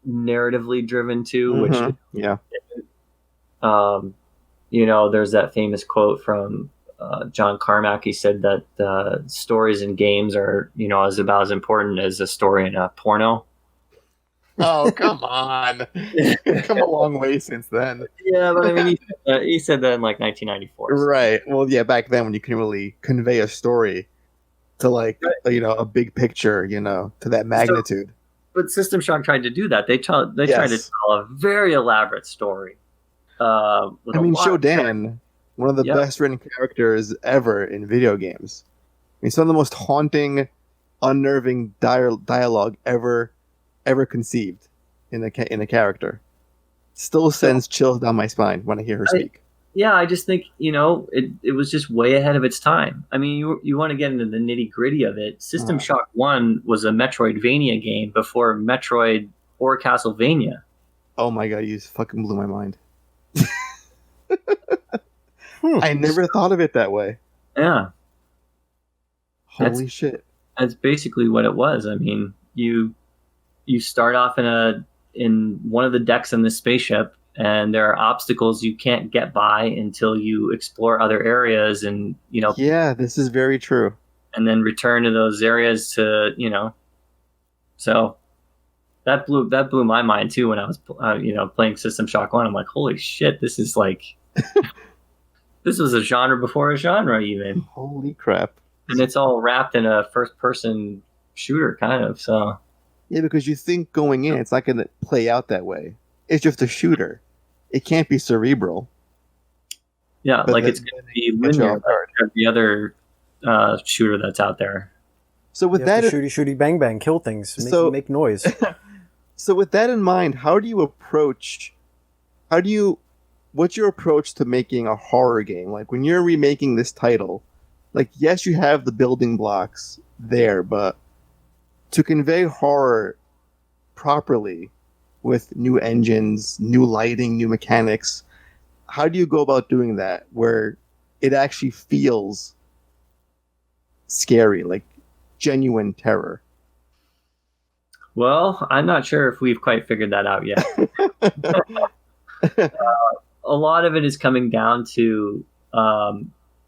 narratively driven too, which there's that famous quote from John Carmack. He said that stories in games are is about as important as a story in a porno. Oh, come on. Come a long way since then. Yeah, but I mean, he said that in like 1994. So. Right. Well, yeah, back then when you couldn't really convey a story to a big picture, to that magnitude. But System Shock tried to do that. They tried to tell a very elaborate story. Shodan, one of the best written characters ever in video games. I mean, some of the most haunting, unnerving dialogue ever conceived in a character. Still sends chills down my spine when I hear her speak. I just think it was just way ahead of its time. I mean, you want to get into the nitty gritty of it. System Shock 1 was a Metroidvania game before Metroid or Castlevania. Oh my god, you just fucking blew my mind. I never thought of it that way. Yeah. Holy shit. That's basically what it was. I mean, you start off in one of the decks in the spaceship, and there are obstacles you can't get by until you explore other areas, and Yeah, this is very true. And then return to those areas to So that blew my mind too when I was playing System Shock 1. I'm like, holy shit, this is like this was a genre before a genre even. Holy crap. And it's all wrapped in a first person shooter kind of, so yeah, because you think going in, it's not going to play out that way. It's just a shooter. It can't be cerebral. Yeah, but it's going to be linear like the other shooter that's out there. So with that, shooty bang bang, kill things, make noise. So with that in mind, what's your approach to making a horror game? Like when you're remaking this title, like yes, you have the building blocks there, but to convey horror properly with new engines, new lighting, new mechanics, how do you go about doing that where it actually feels scary, like genuine terror? Well, I'm not sure if we've quite figured that out yet. A lot of it is coming down to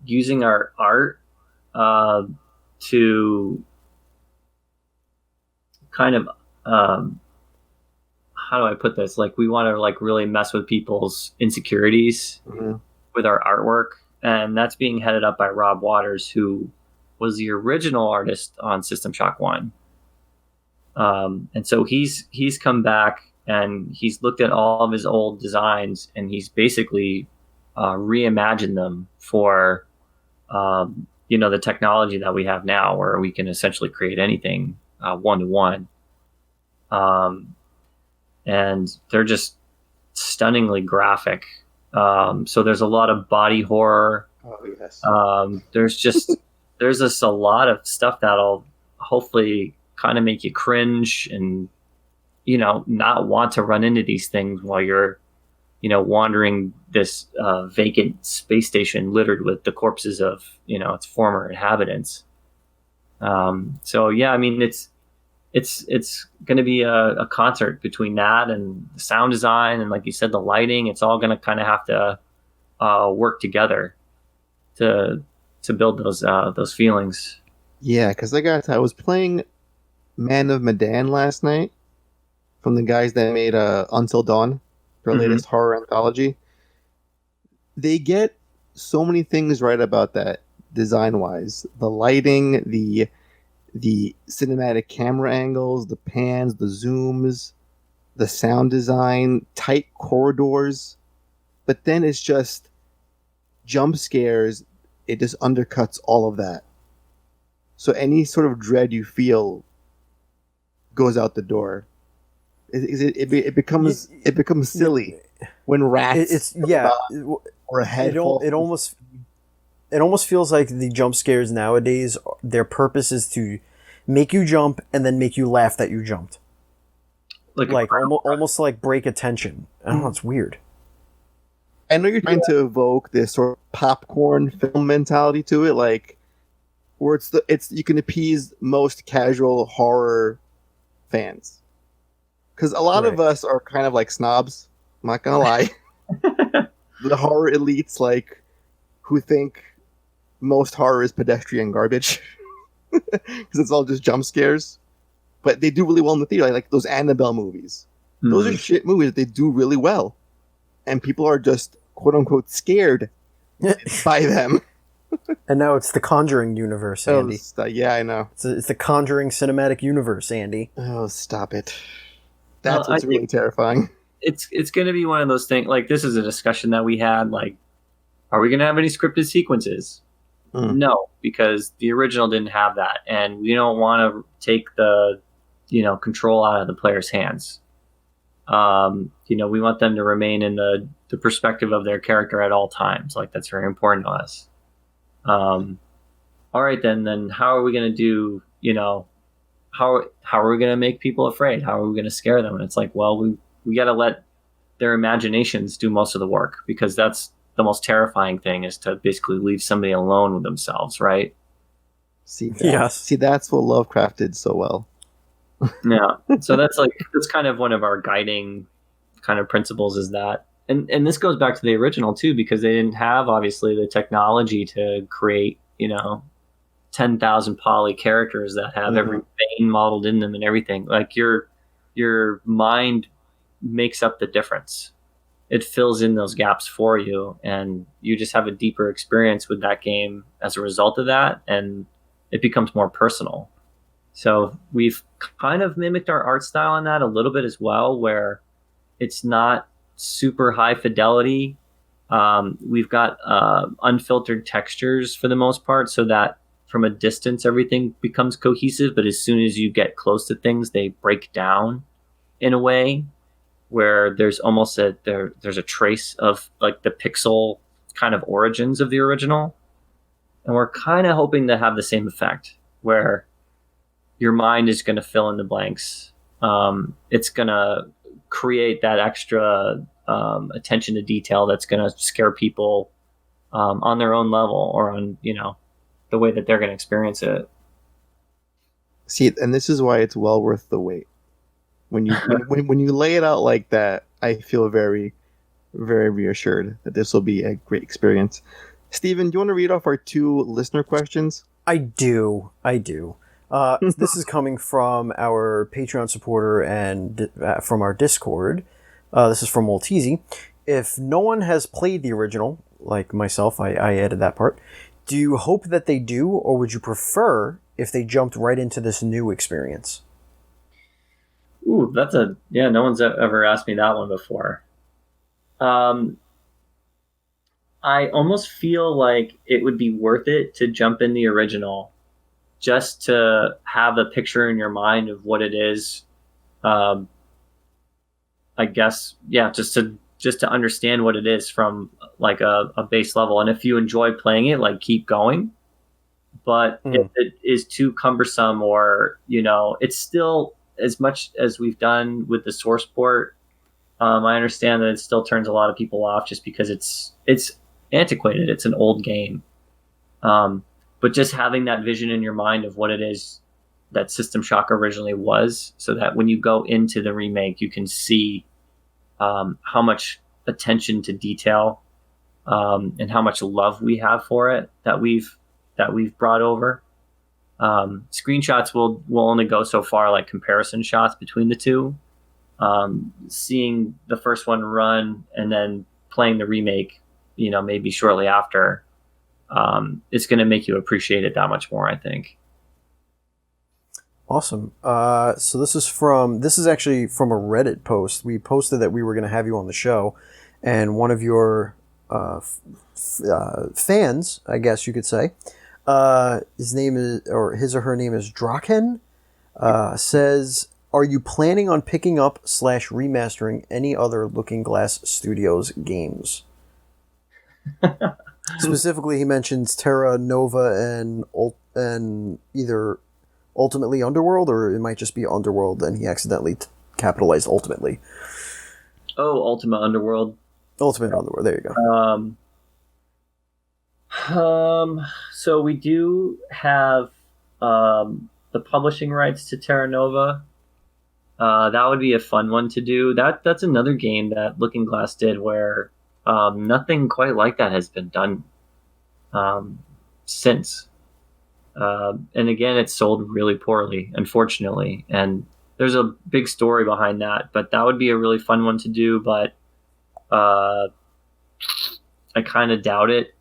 using our art to kind of how do I put this? Like we want to really mess with people's insecurities with our artwork, and that's being headed up by Rob Waters, who was the original artist on System Shock 1. And so he's come back and he's looked at all of his old designs and he's basically reimagined them for the technology that we have now, where we can essentially create anything one-to-one. And they're just stunningly graphic. So there's a lot of body horror. Oh yes. There's just a lot of stuff that'll hopefully kind of make you cringe and not want to run into these things while you're wandering this vacant space station littered with the corpses of its former inhabitants. So yeah, I mean it's going to be a concert between that and the sound design and, like you said, the lighting. It's all going to kind of have to work together to build those feelings. Yeah, because I was playing Man of Medan last night from the guys that made Until Dawn, their latest horror anthology. They get so many things right about that design-wise. The lighting, the cinematic camera angles, the pans, the zooms, the sound design, tight corridors. But then it's just jump scares. It just undercuts all of that. So any sort of dread you feel goes out the door. It becomes becomes, it becomes, it becomes Yeah. It- it- it- it- it- it- it- it- it- it- it- it- it- it- it- it- it- it- silly when rats. It almost. Or a head. It almost. it almost feels like the jump scares nowadays, their purpose is to make you jump and then make you laugh that you jumped. Like almost like break attention. I don't know, it's weird. I know you're trying to evoke this sort of popcorn film mentality to it, like where it's you can appease most casual horror fans. Because a lot of us are kind of like snobs, I'm not gonna lie. The horror elites, like, who think most horror is pedestrian garbage. Because it's all just jump scares. But they do really well in the theater, like those Annabelle movies. Those are shit movies, they do really well. And people are just, quote-unquote, scared by them. And now it's the Conjuring universe, Andy. Yeah, I know. It's the Conjuring cinematic universe, Andy. Oh, stop it. That's what's really terrifying. It's going to be one of those things, like, this is a discussion that we had, like, are we going to have any scripted sequences? No, because the original didn't have that, and we don't want to take the, control out of the player's hands. We want them to remain in the perspective of their character at all times. Like, that's very important to us. All right, then how are we going to do, how are we going to make people afraid? How are we going to scare them? And it's like, well, we got to let their imaginations do most of the work, because that's the most terrifying thing, is to basically leave somebody alone with themselves, right? See, that's what Lovecraft did so well. Yeah. So that's kind of one of our guiding kind of principles, is that, and this goes back to the original too, because they didn't have obviously the technology to create, 10,000 poly characters that have every vein modeled in them and everything. Like, your mind makes up the difference. It fills in those gaps for you, and you just have a deeper experience with that game as a result of that, and it becomes more personal. So we've kind of mimicked our art style on that a little bit as well, where it's not super high fidelity. We've got unfiltered textures for the most part, so that from a distance everything becomes cohesive, but as soon as you get close to things, they break down in a way where there's almost there's a trace of like the pixel kind of origins of the original. And we're kind of hoping to have the same effect, where your mind is going to fill in the blanks. It's going to create that extra attention to detail that's going to scare people on their own level, or on, the way that they're going to experience it. See, and this is why it's well worth the wait. When you when you lay it out like that, I feel very, very reassured that this will be a great experience. Steven, do you want to read off our 2 listener questions? I do. This is coming from our Patreon supporter and from our Discord. This is from Maltese. If no one has played the original, like myself, I added that part, do you hope that they do, or would you prefer if they jumped right into this new experience? Ooh, no one's ever asked me that one before. I almost feel like it would be worth it to jump in the original, just to have a picture in your mind of what it is. I guess, just to understand what it is from like a base level. And if you enjoy playing it, like, keep going. But if it is too cumbersome, or, it's still, as much as we've done with the source port, I understand that it still turns a lot of people off just because it's antiquated. It's an old game. But just having that vision in your mind of what it is that System Shock originally was, so that when you go into the remake, you can see how much attention to detail and how much love we have for it that we've brought over. Screenshots will only go so far, like comparison shots between the two. Seeing the first one run and then playing the remake, maybe shortly after, it's going to make you appreciate it that much more, I think. Awesome. So this is actually from a Reddit post. We posted that we were going to have you on the show, and one of your fans, I guess you could say, his or her name is Draken, says, are you planning on picking up / remastering any other Looking Glass Studios games? Specifically, he mentions Terra Nova and either ultimately Underworld, or it might just be Underworld, and he accidentally capitalized ultimately. Oh, Ultima Underworld. Ultimate Underworld. There you go. So we do have the publishing rights to Terra Nova. That would be a fun one to do. That's another game that Looking Glass did where nothing quite like that has been done since. And again, it sold really poorly, unfortunately. And there's a big story behind that, but that would be a really fun one to do. But I kind of doubt it.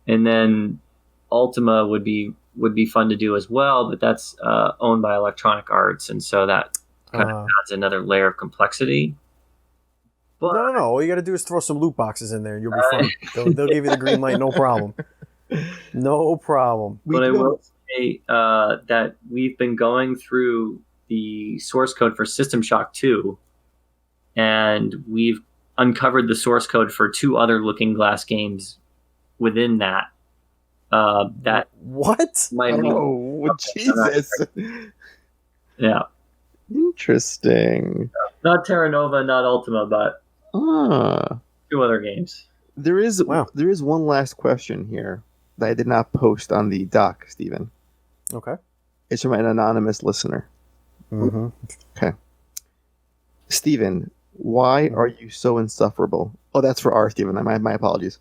And then Ultima would be fun to do as well, but that's owned by Electronic Arts, and so that kind of adds another layer of complexity. But, no. All you got to do is throw some loot boxes in there, and you'll be fine. They'll give you the green light, no problem. No problem. But I will say that we've been going through the source code for System Shock 2, and we've uncovered the source code for 2 other Looking Glass games within that. That what? Jesus. Yeah. Interesting. Not Terra Nova, not Ultima, but 2 other games. There is one last question here that I did not post on the doc, Stephen. Okay. It's from an anonymous listener. Mm-hmm. Okay. Stephen, why are you so insufferable? Oh, that's for R, Stephen. My apologies.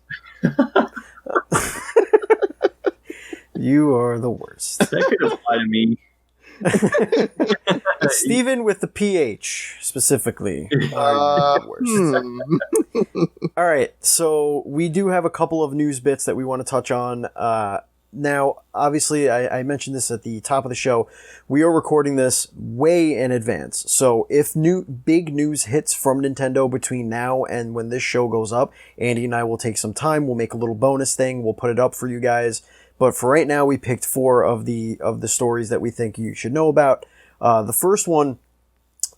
You are the worst. That could apply to me. Stephen with the PH specifically. Are the worst. All right, so we do have a couple of news bits that we want to touch on. Now, obviously, I mentioned this at the top of the show. We are recording this way in advance. So if big news hits from Nintendo between now and when this show goes up, Andy and I will take some time. We'll make a little bonus thing. We'll put it up for you guys. But for right now, we picked 4 of the stories that we think you should know about. The first one,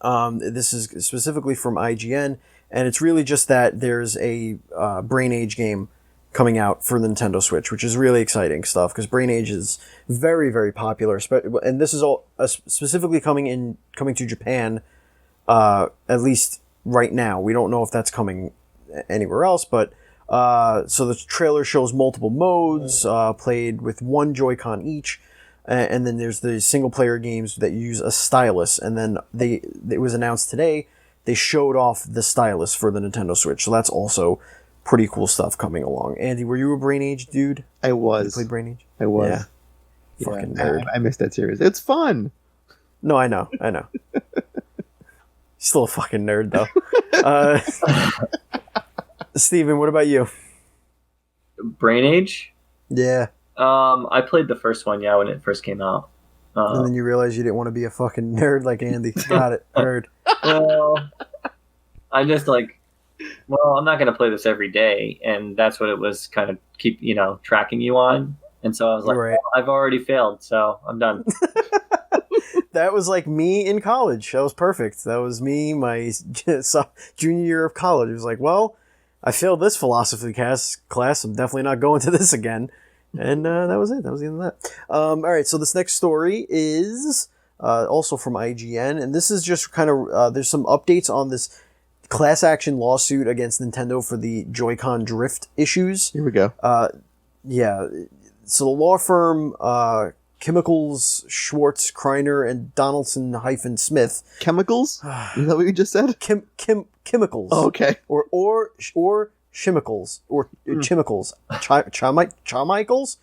this is specifically from IGN, and it's really just that there's a Brain Age game coming out for the Nintendo Switch, which is really exciting stuff because Brain Age is very, very popular, and this is all specifically coming to Japan, at least right now. We don't know if that's coming anywhere else, but so the trailer shows multiple modes, played with 1 Joy-Con each, and then there's the single-player games that use a stylus, and then it was announced today they showed off the stylus for the Nintendo Switch, so that's also pretty cool stuff coming along. Andy, were you a Brain Age dude? I was. You played Brain Age? I was. Yeah. Fucking nerd. I missed that series. It's fun. No, I know. Still a fucking nerd, though. Steven, what about you? Brain Age? Yeah. I played the first one, when it first came out. And then you realized you didn't want to be a fucking nerd like Andy. Got it. Nerd. Well, I just I'm not going to play this every day, and that's what it was kind of keep, tracking you on. And so I was like, right. I've already failed, so I'm done. That was like me in college. That was perfect. That was me, my junior year of college. It was like, well, I failed this philosophy class. I'm definitely not going to this again. And that was it. That was the end of that. All right, so this next story is also from IGN, and this is just kind of, there's some updates on this class action lawsuit against Nintendo for the Joy-Con drift issues. Here we go. Yeah. So the law firm Chemicals, Schwartz, Kreiner, and Donaldson-Smith. Chemicals? Is that what you just said? Chemicals. Oh, okay. Or chemicals. Or chemicals. Chimicals? CHIMICLES.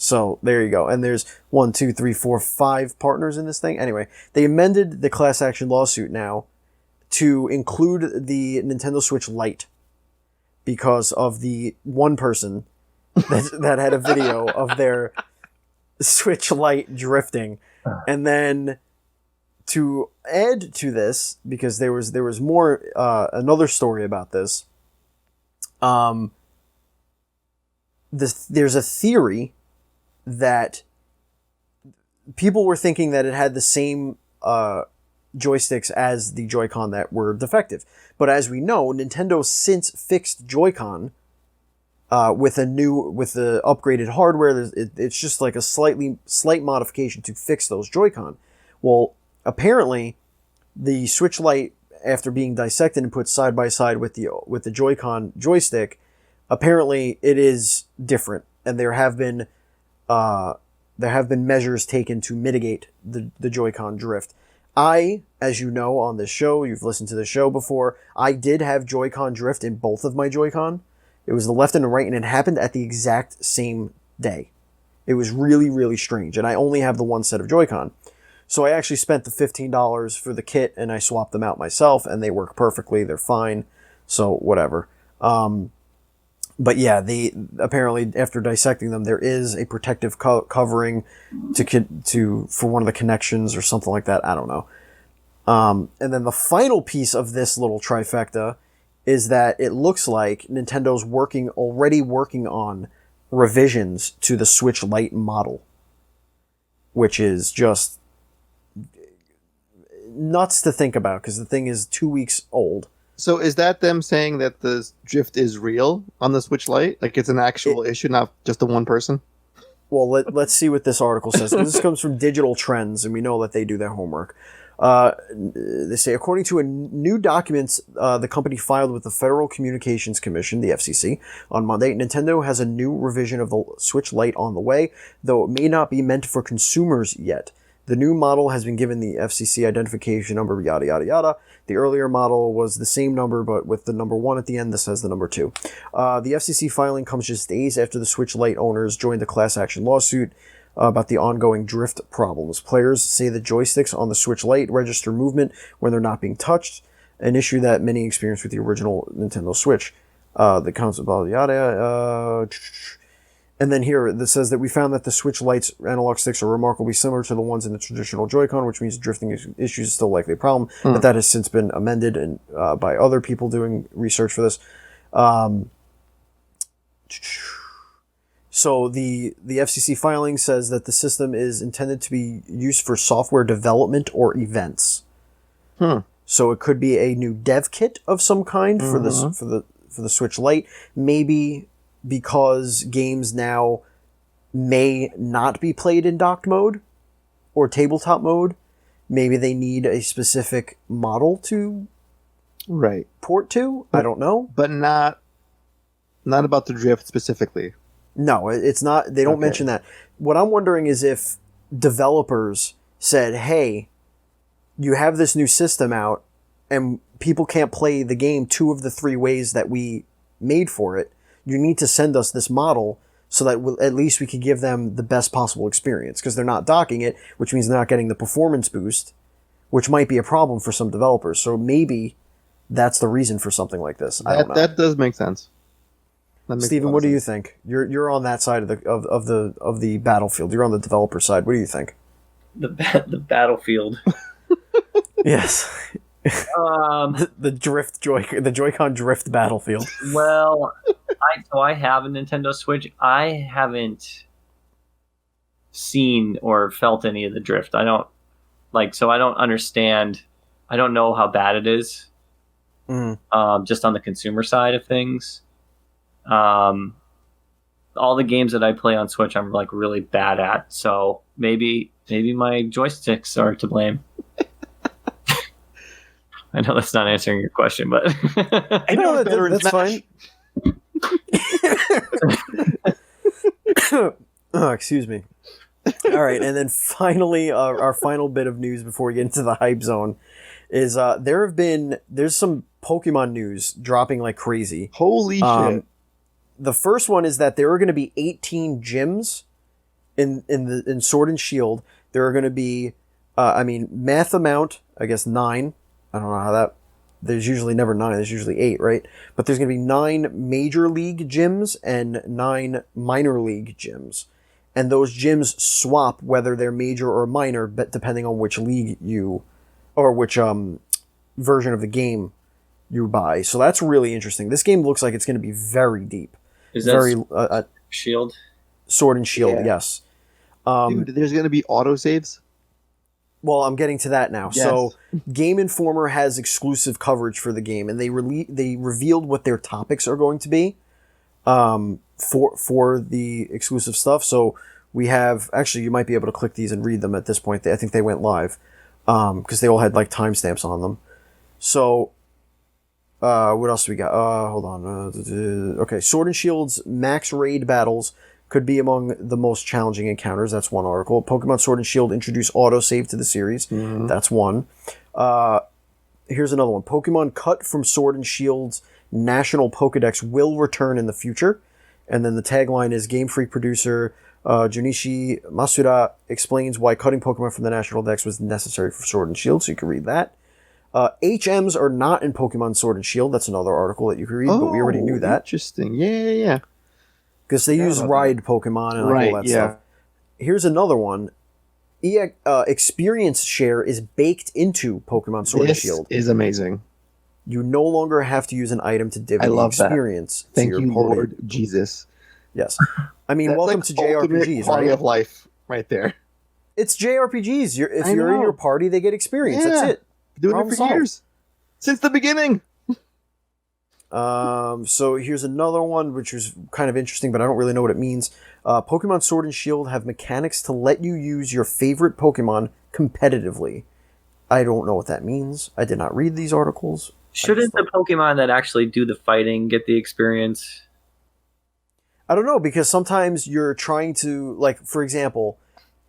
So there you go. And there's 1, 2, 3, 4, 5 partners in this thing. Anyway, they amended the class action lawsuit now to include the Nintendo Switch Lite because of the one person that had a video of their Switch Lite drifting. And then to add to this, because there was more, another story about this, there's a theory that people were thinking that it had the same joysticks as the Joy-Con that were defective. But as we know, Nintendo since fixed Joy-Con with the upgraded hardware. It's just like a slight modification to fix those Joy-Con. Well, apparently, the Switch Lite, after being dissected and put side by side with the Joy-Con joystick, apparently it is different, and there have been measures taken to mitigate the Joy-Con drift. As you know on this show, you've listened to the show before, I did have Joy-Con drift in both of my Joy-Con. It was the left and the right, and it happened at the exact same day. It was really, really strange, and I only have the one set of Joy-Con. So I actually spent the $15 for the kit, and I swapped them out myself, and they work perfectly. They're fine. So whatever. But yeah, apparently after dissecting them, there is a protective covering for one of the connections or something like that. I don't know. And then the final piece of this little trifecta is that it looks like Nintendo's already working on revisions to the Switch Lite model, which is just nuts to think about because the thing is 2 weeks old. So is that them saying that the drift is real on the Switch Lite? Like it's an actual issue, not just the one person? Well, let's see what this article says. This comes from Digital Trends, and we know that they do their homework. They say, according to a new document the company filed with the Federal Communications Commission, the FCC, on Monday, Nintendo has a new revision of the Switch Lite on the way, though it may not be meant for consumers yet. The new model has been given the FCC identification number, yada, yada, yada. The earlier model was the same number, but with the number 1 at the end, this has the number 2. The FCC filing comes just days after the Switch Lite owners joined the class action lawsuit about the ongoing drift problems. Players say the joysticks on the Switch Lite register movement when they're not being touched, an issue that many experienced with the original Nintendo Switch. The concept, yada. And then here, this says that we found that the Switch Lite's analog sticks are remarkably similar to the ones in the traditional Joy-Con, which means drifting issues is still likely a problem, but that has since been amended and by other people doing research for this. So the FCC filing says that the system is intended to be used for software development or events. So it could be a new dev kit of some kind for the Switch Lite, maybe because games now may not be played in docked mode or tabletop mode. Maybe they need a specific model to port to. I don't know, but not about the drift specifically. No, it's not. They don't mention that. What I'm wondering is if developers said, "Hey, you have this new system out, and people can't play the game 2 of the 3 ways that we made for it. You need to send us this model so that at least we could give them the best possible experience, because they're not docking it, which means they're not getting the performance boost, which might be a problem for some developers. So maybe that's the reason for something like this. I don't know. That does make sense. Steven, what do you think? You're on that side of the battlefield. You're on the developer side. What do you think? The battlefield. Yes. The Joy-Con drift battlefield. Well, I have a Nintendo Switch. I haven't seen or felt any of the drift. I don't understand. I don't know how bad it is. Just on the consumer side of things. All the games that I play on Switch, I'm like really bad at. So maybe my joysticks are to blame. I know that's not answering your question, but I know that's fine. Oh, excuse me. All right, and then finally, our final bit of news before we get into the hype zone is there's some Pokemon news dropping like crazy. Holy shit! The first one is that there are going to be 18 gyms in Sword and Shield. There are going to be, math amount, I guess 9. I don't know how that. There's usually never 9. There's usually 8, right? But there's going to be 9 major league gyms and 9 minor league gyms, and those gyms swap whether they're major or minor, but depending on which league which version of the game you buy. So that's really interesting. This game looks like it's going to be very deep. Is that Shield? Sword and Shield, yes. Dude, there's going to be autosaves? Well, I'm getting to that now. Yes. So, Game Informer has exclusive coverage for the game, and they revealed what their topics are going to be for the exclusive stuff. So we have, actually, you might be able to click these and read them at this point. I think they went live because they all had like timestamps on them. So, what else do we got? Hold on. Okay, Sword and Shield's max raid battles could be among the most challenging encounters. That's one article. Pokemon Sword and Shield introduce autosave to the series. Mm-hmm. That's one. Here's another one. Pokemon cut from Sword and Shield's national Pokedex will return in the future. And then the tagline is Game Freak producer Junichi Masuda explains why cutting Pokemon from the national Dex was necessary for Sword and Shield, so you can read that. HMs are not in Pokemon Sword and Shield. That's another article that you can read, but we already knew that. Interesting. Yeah. Because they use ride Pokemon and like all that stuff. Here's another one. Experience share is baked into Pokemon Sword and Shield. This is amazing. You no longer have to use an item to divvy the experience. Thank you, Lord Jesus. Yes. I mean, welcome to JRPGs, quality right? of life right there. It's JRPGs. If you're in your party, they get experience. Yeah. That's it. Doing it for years. Since the beginning. So here's another one, which was kind of interesting, but I don't really know what it means. Pokemon Sword and Shield have mechanics to let you use your favorite Pokemon competitively. I don't know what that means. I did not read these articles. Shouldn't the Pokemon that actually do the fighting get the experience? I don't know, because sometimes you're trying to, like, for example,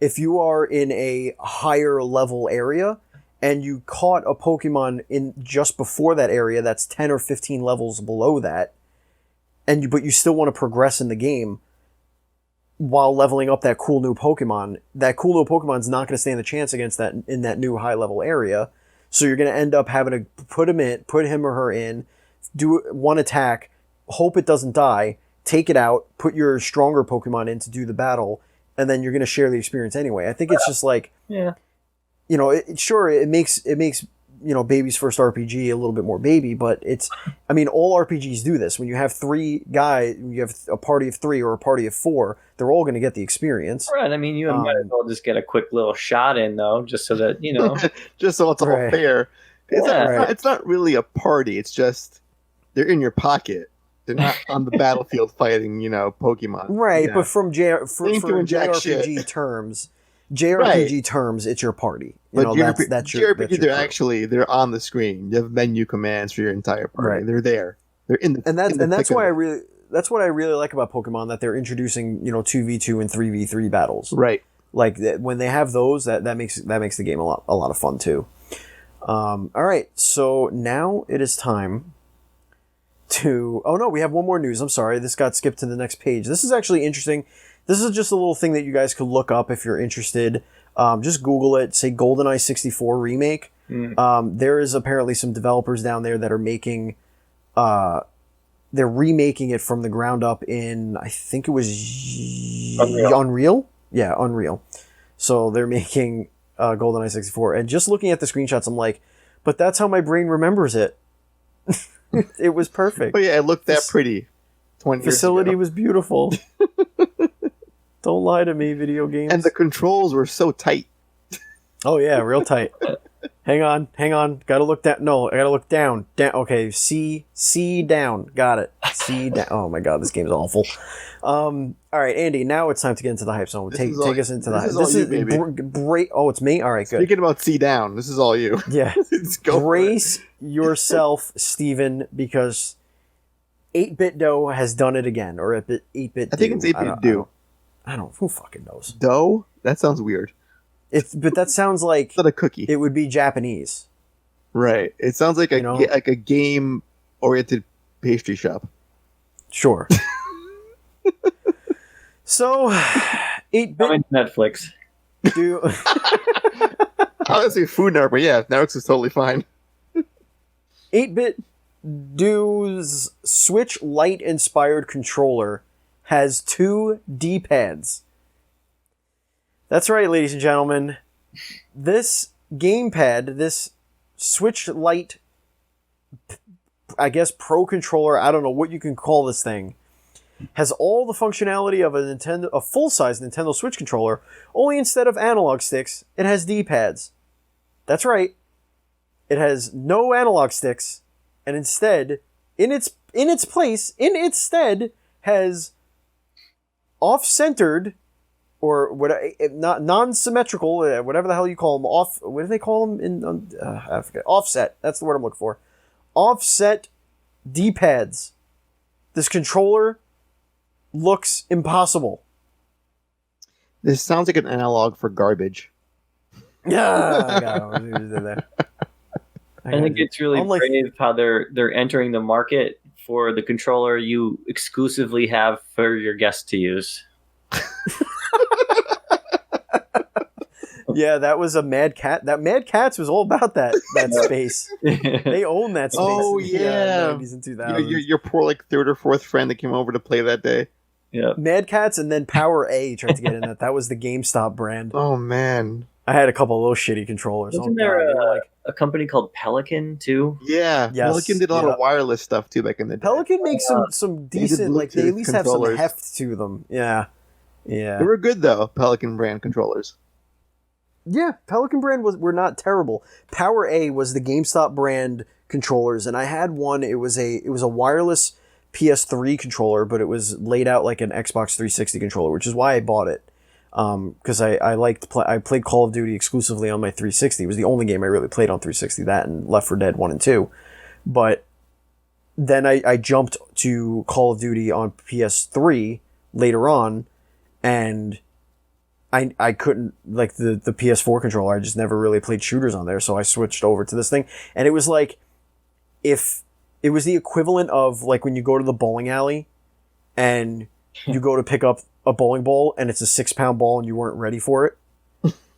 if you are in a higher level area and you caught a Pokemon in just before that area that's 10 or 15 levels below that, but you still want to progress in the game while leveling up that cool new Pokemon is not going to stand a chance against that in that new high level area. So you're going to end up having to put him or her in, do one attack, hope it doesn't die, take it out, put your stronger Pokemon in to do the battle, and then you're going to share the experience anyway. I think it's just like, yeah, you know, it makes baby's first RPG a little bit more baby, but all RPGs do this. When you have three guys, you have a party of 3 or a party of 4, they're all going to get the experience. Right. I mean, you might as well just get a quick little shot in, though, just so that, just so it's all fair. It's not really a party. It's just they're in your pocket. They're not on the battlefield fighting, Pokemon. Right, yeah. But from JRPG terms, it's your party. But JRPG, they're on the screen. You have menu commands for your entire party. Right. They're there. They're in the that's what I really like about Pokemon, that they're introducing 2v2 and 3v3 battles. Right. Like when they have those, that makes the game a lot of fun too. All right, so now it is time to. Oh no, we have one more news. I'm sorry, this got skipped to the next page. This is actually interesting. This is just a little thing that you guys could look up if you're interested. Just Google it. Say GoldenEye 64 remake. There is apparently some developers down there that are making. They're remaking it from the ground up in, I think it was Unreal. Yeah, Unreal. So they're making GoldenEye 64, and just looking at the screenshots, I'm like, but that's how my brain remembers it. It was perfect. Oh yeah, it looked that pretty. 20 years Facility ago. was beautiful. Don't lie to me, video games. And the controls were so tight. Oh yeah, real tight. Hang on. Gotta look down. No, I gotta look down. Okay, C down. Got it. C down. Oh my god, this game's awful. All right, Andy. Now it's time to get into the hype zone. Take us into the hype. This is it's me. All right, good. Speaking about C down, this is all you. Yeah. Brace yourself, Steven, because 8-Bit Dough has done it again, or 8-Bit. I think it's 8-Bit Do. I don't. Who fucking knows? Dough? That sounds weird. But that sounds like it's not a cookie. It would be Japanese, right? It sounds like like a game-oriented pastry shop. Sure. So, 8-Bit Netflix. Do I would say Food Network, but yeah, Netflix is totally fine. 8-Bit Do's Switch Lite inspired controller has 2 D-pads. That's right, ladies and gentlemen. This gamepad, this Switch Lite, I guess Pro controller, I don't know what you can call this thing, has all the functionality of a full-size Nintendo Switch controller, only instead of analog sticks, it has D-pads. That's right. It has no analog sticks, and instead, in its stead, has off-centered or what, not non-symmetrical, whatever the hell you call them. What do they call them? I forget. Offset. That's the word I'm looking for. Offset D-pads. This controller looks impossible. This sounds like an analog for garbage. Yeah, I got it. I think it's really brave how they're entering the market for the controller you exclusively have for your guests to use. Yeah, that was a Mad Cat. That Mad Cats was all about that space. They own that space. Oh, in the 90s and 2000s. Your poor like third or fourth friend that came over to play that day. Yeah, Mad Cats, and then Power A tried to get in that. That was the GameStop brand. Oh man, I had a couple of those shitty controllers. Wasn't there a company called Pelican too? Yeah, yes, Pelican did a lot of wireless stuff too back in the day. Pelican makes some decent, like they at least have some heft to them. Yeah. They were good though, Pelican brand controllers. Yeah, Pelican brand were not terrible. Power A was the GameStop brand controllers, and I had one. It was a wireless PS3 controller, but it was laid out like an Xbox 360 controller, which is why I bought it. Because I played Call of Duty exclusively on my 360. It was the only game I really played on 360. That and Left 4 Dead 1 and 2. But then I jumped to Call of Duty on PS3 later on, and I couldn't, like the PS4 controller, I just never really played shooters on there, so I switched over to this thing. And it was like, if it was the equivalent of like when you go to the bowling alley and you go to pick up a bowling ball and it's a 6-pound ball and you weren't ready for it,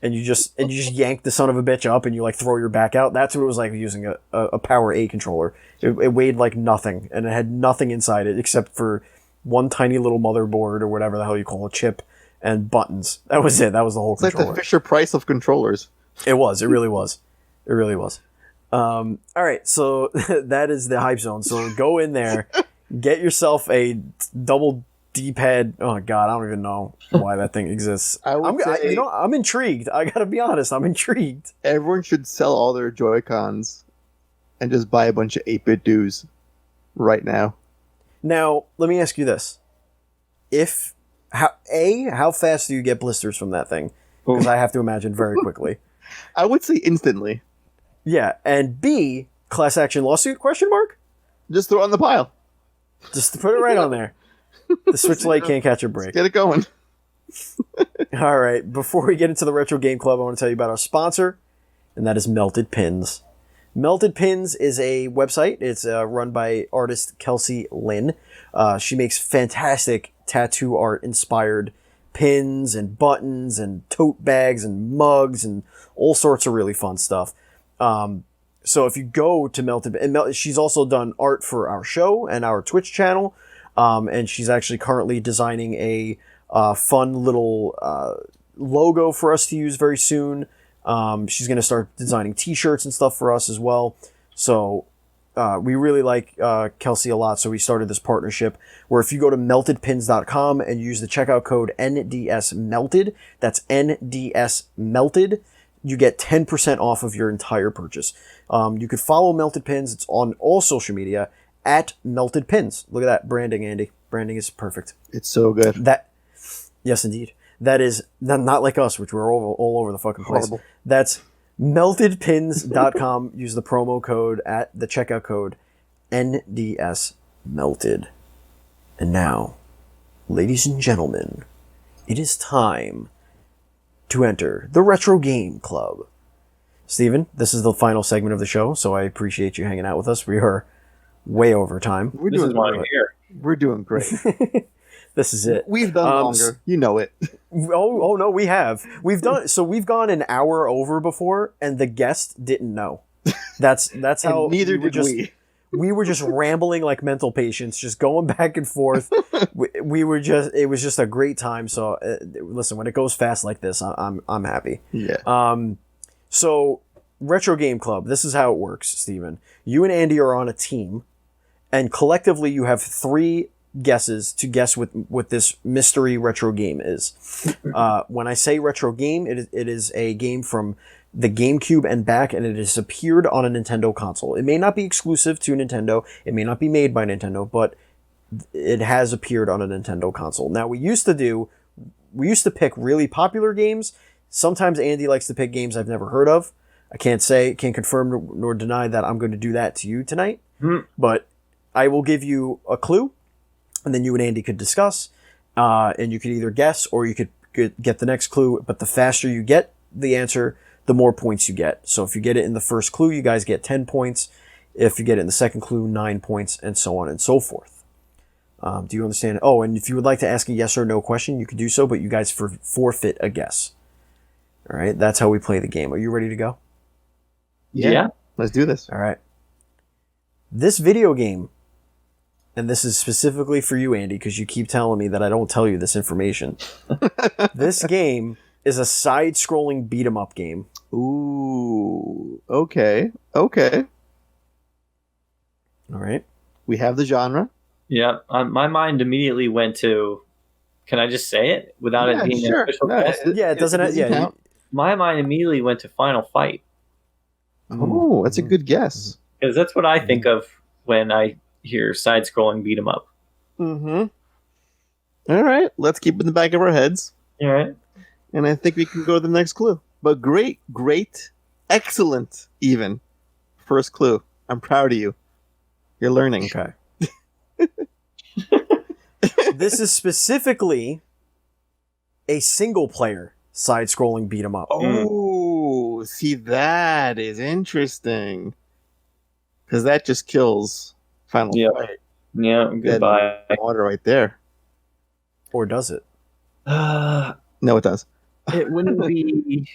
and you just yank the son of a bitch up and you like throw your back out. That's what it was like using a Power A controller. It weighed like nothing, and it had nothing inside it except for one tiny little motherboard or whatever the hell you call a chip, and buttons. That was it. That was the whole controller. It's like the Fisher Price of controllers. It was. It really was. It really was. All right, so that is the hype zone. So go in there, get yourself a double D-pad. Oh God, I don't even know why that thing exists. I'm intrigued. I gotta be honest. I'm intrigued. Everyone should sell all their Joy-Cons and just buy a bunch of 8-bit dues right now. Now, let me ask you this: how fast do you get blisters from that thing? Because I have to imagine very quickly. I would say instantly. Yeah, and B, class action lawsuit? Question mark? Just throw it on the pile. Just to put it right on there. The Switch Lite can't catch a break. Let's get it going. All right, before we get into the Retro Game Club, I want to tell you about our sponsor, and that is Melted Pins. Melted Pins is a website. It's run by artist Kelsey Lynn. She makes fantastic tattoo art inspired pins and buttons and tote bags and mugs and all sorts of really fun stuff. So if you go to Melted, and she's also done art for our show and our Twitch channel, and she's actually currently designing a fun little logo for us to use very soon. She's going to start designing t-shirts and stuff for us as well. So we really like Kelsey a lot, so we started this partnership where if you go to meltedpins.com and use the checkout code NDSMelted, that's NDSMelted, you get 10% off of your entire purchase. You could follow Melted Pins. It's on all social media at Melted Pins. Look at that branding, Andy. Branding is perfect. It's so good. Yes, indeed. That is not like us, which we're all over the fucking place. Horrible. That's meltedpins.com. Use the promo code at the checkout code NDSMelted. And now, ladies and gentlemen, it is time to enter the Retro Game Club. Steven, this is the final segment of the show, so I appreciate you hanging out with us. We are way over time. We're doing great. This is it. We've done longer. You know it. Oh no, we have. We've gone an hour over before, and the guest didn't know. That's how. Neither did we. We were just rambling like mental patients, just going back and forth. It was just a great time. So listen, when it goes fast like this, I'm happy. Yeah. So Retro Game Club. This is how it works, Steven. You and Andy are on a team, and collectively you have 3 guesses to guess what this mystery retro game is. When I say retro game, it is a game from the GameCube and back, and it has appeared on a Nintendo console. It may not be exclusive to Nintendo, it may not be made by Nintendo, but it has appeared on a Nintendo console. Now, we used to pick really popular games. Sometimes Andy likes to pick games I've never heard of. I can't confirm nor deny that I'm going to do that to you tonight, but I will give you a clue, and then you and Andy could discuss, and you could either guess or you could get the next clue, but the faster you get the answer, the more points you get. So if you get it in the first clue, you guys get 10 points. If you get it in the second clue, 9 points, and so on and so forth. Do you understand? Oh, and if you would like to ask a yes or no question, you could do so, but you guys forfeit a guess. All right, that's how we play the game. Are you ready to go? Yeah. Let's do this. All right. This video game, and this is specifically for you, Andy, because you keep telling me that I don't tell you this information. This game is a side-scrolling beat-em-up game. Ooh, okay. All right. We have the genre. Yeah, my mind immediately went to. Can I just say it without it being an official guess? It doesn't. Count. My mind immediately went to Final Fight. Oh, that's a good guess. Because that's what I think of when I hear side-scrolling beat 'em up. Mm-hmm. All right, let's keep it in the back of our heads. All right. And I think we can go to the next clue. But great, excellent, even first clue. I'm proud of you. You're learning. Okay. This is specifically a single-player side-scrolling beat 'em up. Oh, see, that is interesting. Because that just kills Final Fight. Yeah, goodbye. Water right there. Or does it? No, it does. It wouldn't be.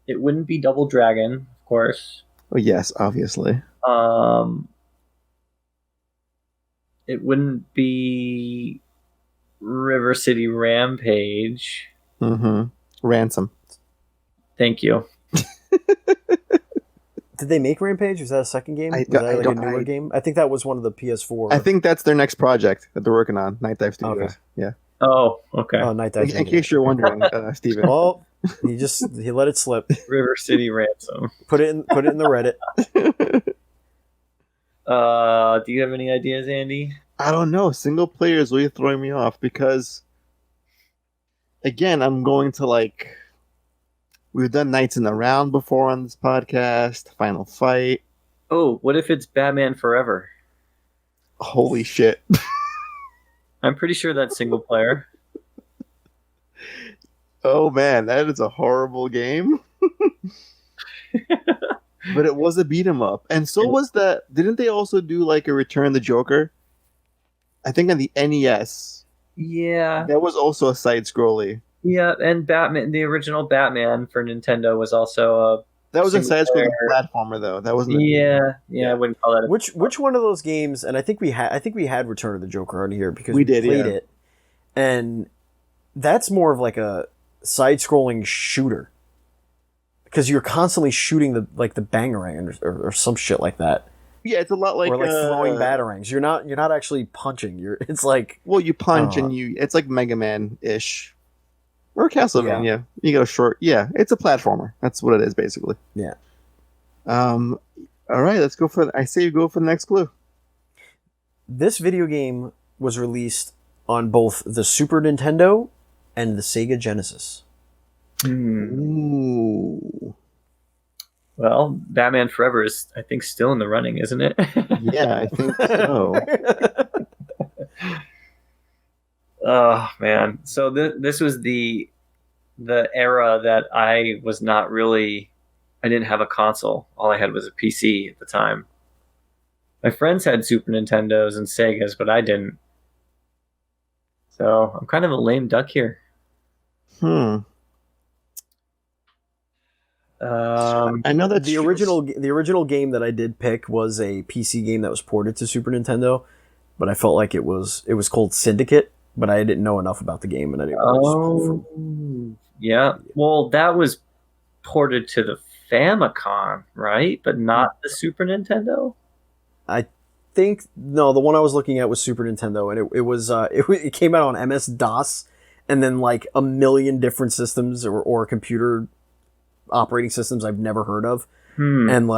It wouldn't be Double Dragon, of course. Oh yes, obviously. It wouldn't be River City Rampage. Mm-hmm. Ransom. Thank you. Did they make Rampage? Was that a second game? Was that like a newer game? I think that was one of the PS4. I think that's their next project that they're working on. Nightdive Studios. Okay. Yeah. Oh, okay. Oh, Nightdive. In case you're wondering, Steven. Oh, he let it slip. River City Ransom. Put it in the Reddit. Do you have any ideas, Andy? I don't know. Single player is really throwing me off because, again, I'm going to we've done Knights in the Round before on this podcast. Final Fight. Oh, what if it's Batman Forever? Holy shit. I'm pretty sure that's single player. Oh man, that is a horrible game. But it was a beat 'em up. And so was that. Didn't they also do a Return the Joker? I think on the NES. Yeah. That was also a side scrolly. Yeah, and Batman, the original Batman for Nintendo was also a. That was a side scrolling platformer though. That wasn't. Yeah, I wouldn't call that. Which one of those games? And I think we had Return of the Joker on here because we played it, and that's more of a side-scrolling shooter because you're constantly shooting the bangarang or some shit like that. Yeah, it's a lot like or throwing batarangs. You're not actually punching. It's you punch and it's like Mega Man ish. Or Castlevania. Yeah. You get a short. Yeah, it's a platformer. That's what it is, basically. Yeah. All right, let's go for. I say you go for the next clue. This video game was released on both the Super Nintendo and the Sega Genesis. Ooh. Well, Batman Forever is, I think, still in the running, isn't it? Yeah, I think so. Oh man! So this was the era that I was not really. I didn't have a console. All I had was a PC at the time. My friends had Super Nintendos and Segas, but I didn't. So I'm kind of a lame duck here. I know that the original game that I did pick was a PC game that was ported to Super Nintendo, but I felt like it was called Syndicate. But I didn't know enough about the game, and I didn't. Yeah. Well, that was ported to the Famicom, right? But not the Super Nintendo. I think no, the one I was looking at was Super Nintendo, and it came out on MS DOS, and then like a million different systems or computer operating systems I've never heard of, and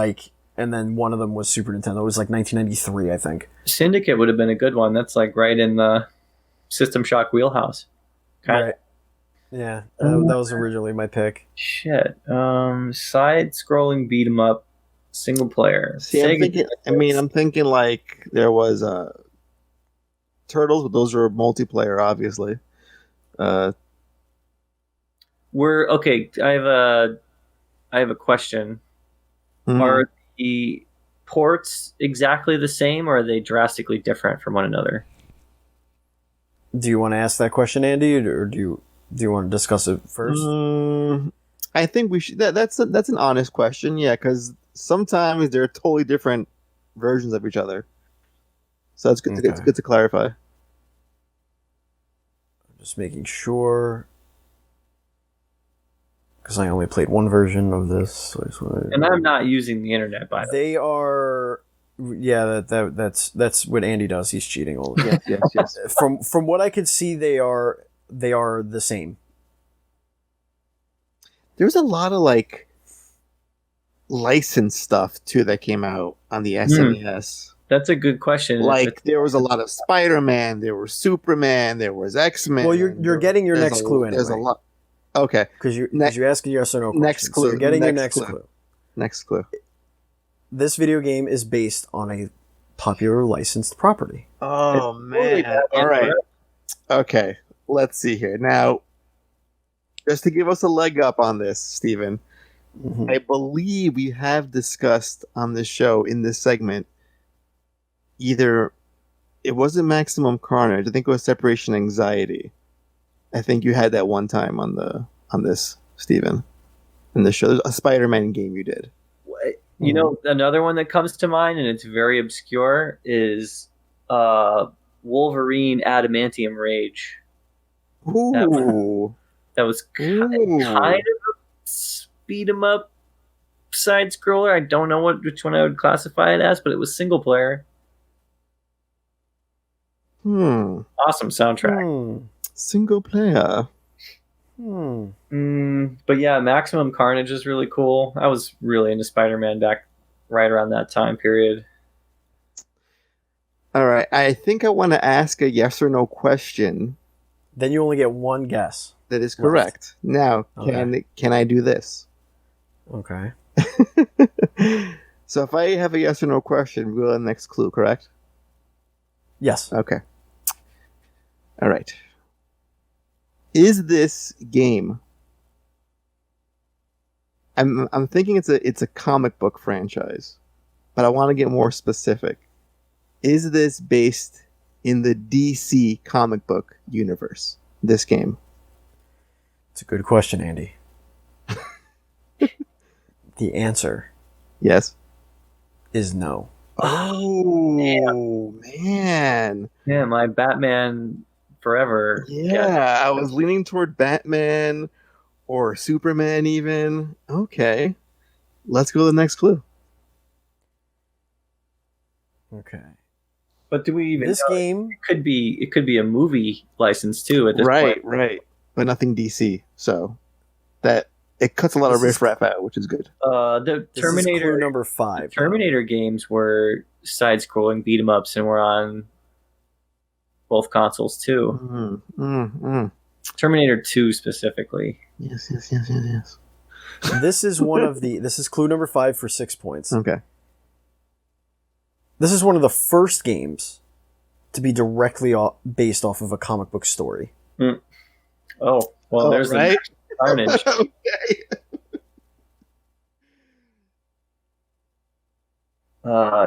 then one of them was Super Nintendo. It was like 1993, I think. Syndicate would have been a good one. That's like right in the System Shock wheelhouse. Right. Yeah, that was originally my pick. Shit. Side-scrolling beat 'em up, single player. See, I'm thinking like there was Turtles, but those were multiplayer, obviously. We're okay. I have a question. Mhm. Are the ports exactly the same, or are they drastically different from one another? Do you want to ask that question, Andy, or do you want to discuss it first? I think we should. That's an honest question, yeah, because sometimes they're totally different versions of each other. So it's good. It's good to clarify. Just making sure, because I only played one version of this. So and I'm not using the internet, by the way. They are. Yeah, that's what Andy does. He's cheating all the time. Yes. From what I could see, they are the same. There's a lot of like licensed stuff too that came out on the SNES. That's a good question. Like there was a lot of Spider-Man, there was Superman, there was X-Men. Well, you're getting your next clue anyway. There's a lot. Okay, because you asked a yes or no question. Next clue. So you're getting your next clue. Next clue. This video game is based on a popular licensed property. Oh man! All right. Okay, let's see here now. Just to give us a leg up on this, Steven, I believe we have discussed on this show in this segment. Either it wasn't Maximum Carnage. I think it was Separation Anxiety. I think you had that one time on this, Steven, in the show. There's a Spider-Man game you did. You know, another one that comes to mind, and it's very obscure, is Wolverine Adamantium Rage. Ooh. That was kind of a speed 'em up side scroller. I don't know which one I would classify it as, but it was single player. Awesome soundtrack. Single player. But yeah, Maximum Carnage is really cool. I was really into Spider-Man back right around that time period. All right, I think I want to ask a yes or no question. Then you only get one guess. That is correct. Now, can I do this? Okay. So if I have a yes or no question, we'll go to the next clue, correct? Yes. Okay. All right. Is this game? I'm thinking it's a comic book franchise, but I want to get more specific. Is this based in the DC comic book universe? This game. It's a good question, Andy. The answer, yes, is no. Oh man! Yeah, my Batman Forever. Yeah, I was leaning toward Batman or Superman even. Okay. Let's go to the next clue. Okay. But do we even this know? Game It could be a movie license too at this point. Right. But nothing DC. So that it cuts a lot of riffraff out, which is good. The this Terminator is clue number 5. Terminator games were side scrolling beat 'em ups and were on both consoles too. Terminator 2 specifically. Yes. This is clue number 5 for 6 points. Okay. This is one of the first games to be directly based off of a comic book story. Oh, well, there's right? the Carnage. Okay.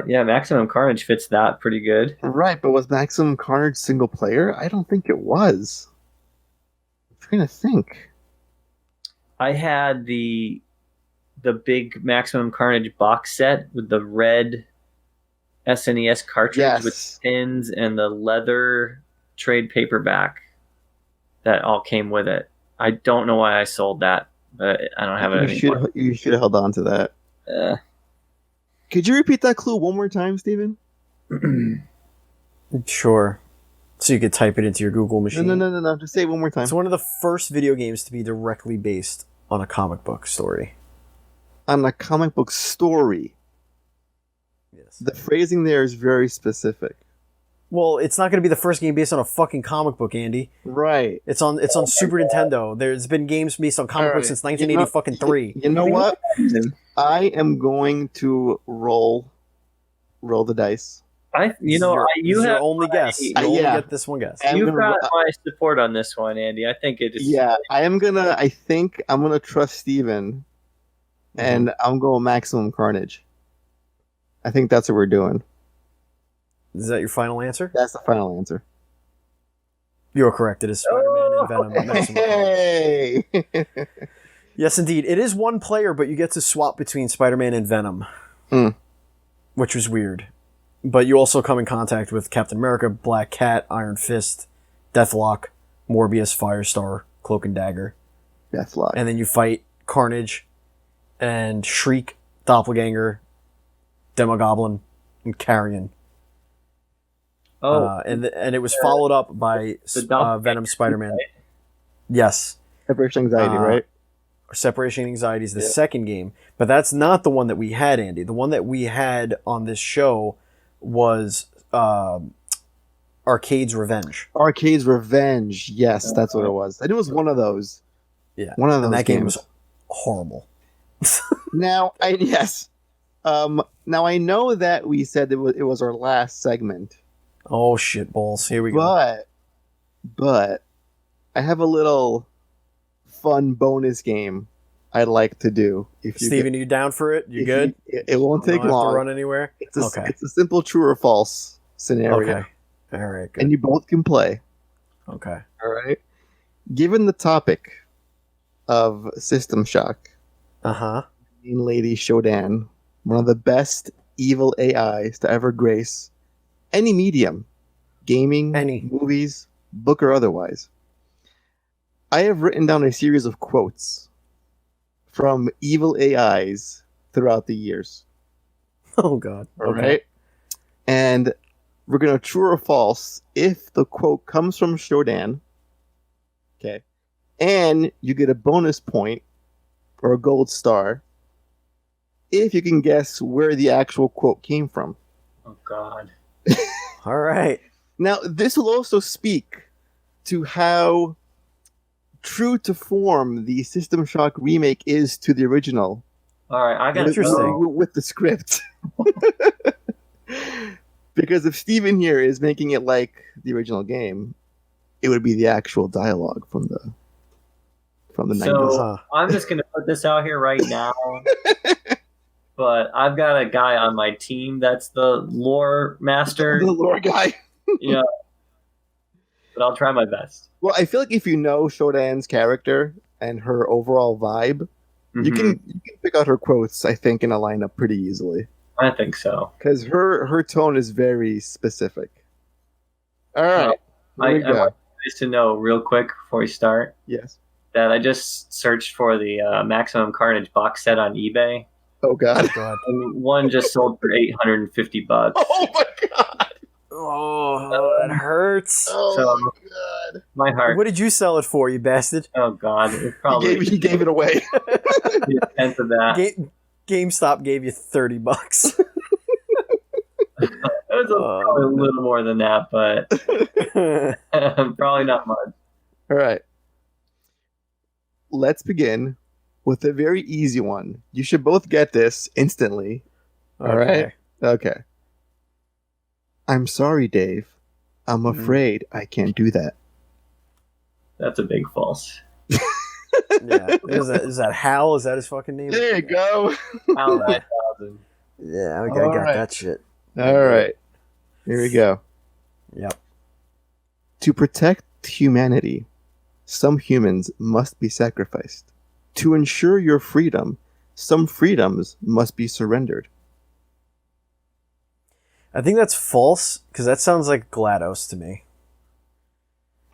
Yeah, Maximum Carnage fits that pretty good. Right, but was Maximum Carnage single player? I don't think it was. I'm trying to think. I had the big Maximum Carnage box set with the red SNES cartridge with pins and the leather trade paperback that all came with it. I don't know why I sold that, but I don't have it anymore. You should have held on to that. Could you repeat that clue one more time, Steven? Sure. So you could type it into your Google machine. No. Just say it one more time. It's one of the first video games to be directly based on a comic book story. On a comic book story. Yes. The phrasing there is very specific. Well, it's not going to be the first game based on a fucking comic book, Andy. Right. It's on Super Nintendo. There's been games based on comic books since 1983. You know what? I am going to roll the dice. You have only guess. You only yeah. get this one guess. You've got my support on this one, Andy. I think it is. Yeah, I think I'm gonna trust Steven, and I'm going Maximum Carnage. I think that's what we're doing. Is that your final answer? That's the final answer. You're correct. It is Spider-Man and Venom. Maximum Carnage. Hey! Yes, indeed. It is one player, but you get to swap between Spider-Man and Venom, which was weird. But you also come in contact with Captain America, Black Cat, Iron Fist, Deathlock, Morbius, Firestar, Cloak and Dagger. Deathlock. And then you fight Carnage and Shriek, Doppelganger, Demogoblin, and Carrion. And it was followed up by Venom Spider-Man. Right? Yes. Separation Anxiety, right? Separation Anxiety is the second game, but that's not the one that we had, Andy. The one that we had on this show was Arcade's Revenge. Arcade's Revenge. Yes, that's what it was. I knew it was one of those. Yeah. One of those that games. game was horrible. Now I know that we said it was our last segment. Oh shit balls. Here we go. But I have a little fun bonus game I'd like to do. Steven, are you down for it? You good? It won't take long. Have to run anywhere? It's a simple true or false scenario. Okay. All right, good. And you both can play. Okay. All right. Given the topic of System Shock, Mean Lady Shodan, one of the best evil AIs to ever grace any medium, gaming, movies, book or otherwise. I have written down a series of quotes from evil AIs throughout the years. Oh, God. All right. And we're going to true or false if the quote comes from Shodan. Okay. And you get a bonus point or a gold star if you can guess where the actual quote came from. Oh, God. All right. Now, this will also speak to how true to form the System Shock remake is to the original. All right, I got interesting with the script. Because if Steven here is making it like the original game, it would be the actual dialogue from the 90s. So I'm just going to put this out here right now. But I've got a guy on my team that's the lore master. The lore guy. Yeah. But I'll try my best. Well, I feel like if you know Shodan's character and her overall vibe, you can pick out her quotes, I think, in a lineup pretty easily. I think so. Because her tone is very specific. All right. I want you guys to know real quick before we start. Yes. That I just searched for the Maximum Carnage box set on eBay. Oh, God. And one just sold for $850. Oh, my God. Oh, that hurts. Oh, my God. My heart. What did you sell it for, you bastard? Oh, God. It probably He gave it away. a tenth of that. GameStop gave you $30. It was probably a little more than that, but probably not much. All right. Let's begin with a very easy one. You should both get this instantly. All right? Okay. I'm sorry, Dave. I'm afraid I can't do that. That's a big false. Yeah. Is that Hal? Is that his fucking name? There you go. Hal 9000. Yeah, I got that shit. All right. Here we go. Yep. To protect humanity, some humans must be sacrificed. To ensure your freedom, some freedoms must be surrendered. I think that's false, because that sounds like GLaDOS to me.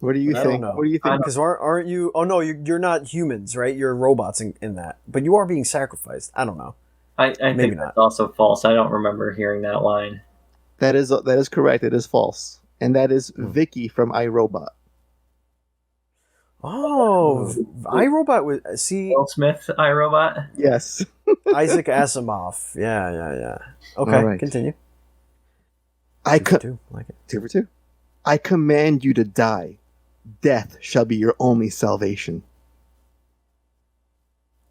What do you think? What do you think? Because aren't you... Oh, no, you're not humans, right? You're robots in that. But you are being sacrificed. I don't know. I think that's also false. I don't remember hearing that line. That is correct. It is false. And that is Vicky from iRobot. Oh, iRobot was Will Smith, iRobot. Yes. Isaac Asimov. Yeah. Okay, All right. continue. Two for two. I command you to die. Death shall be your only salvation.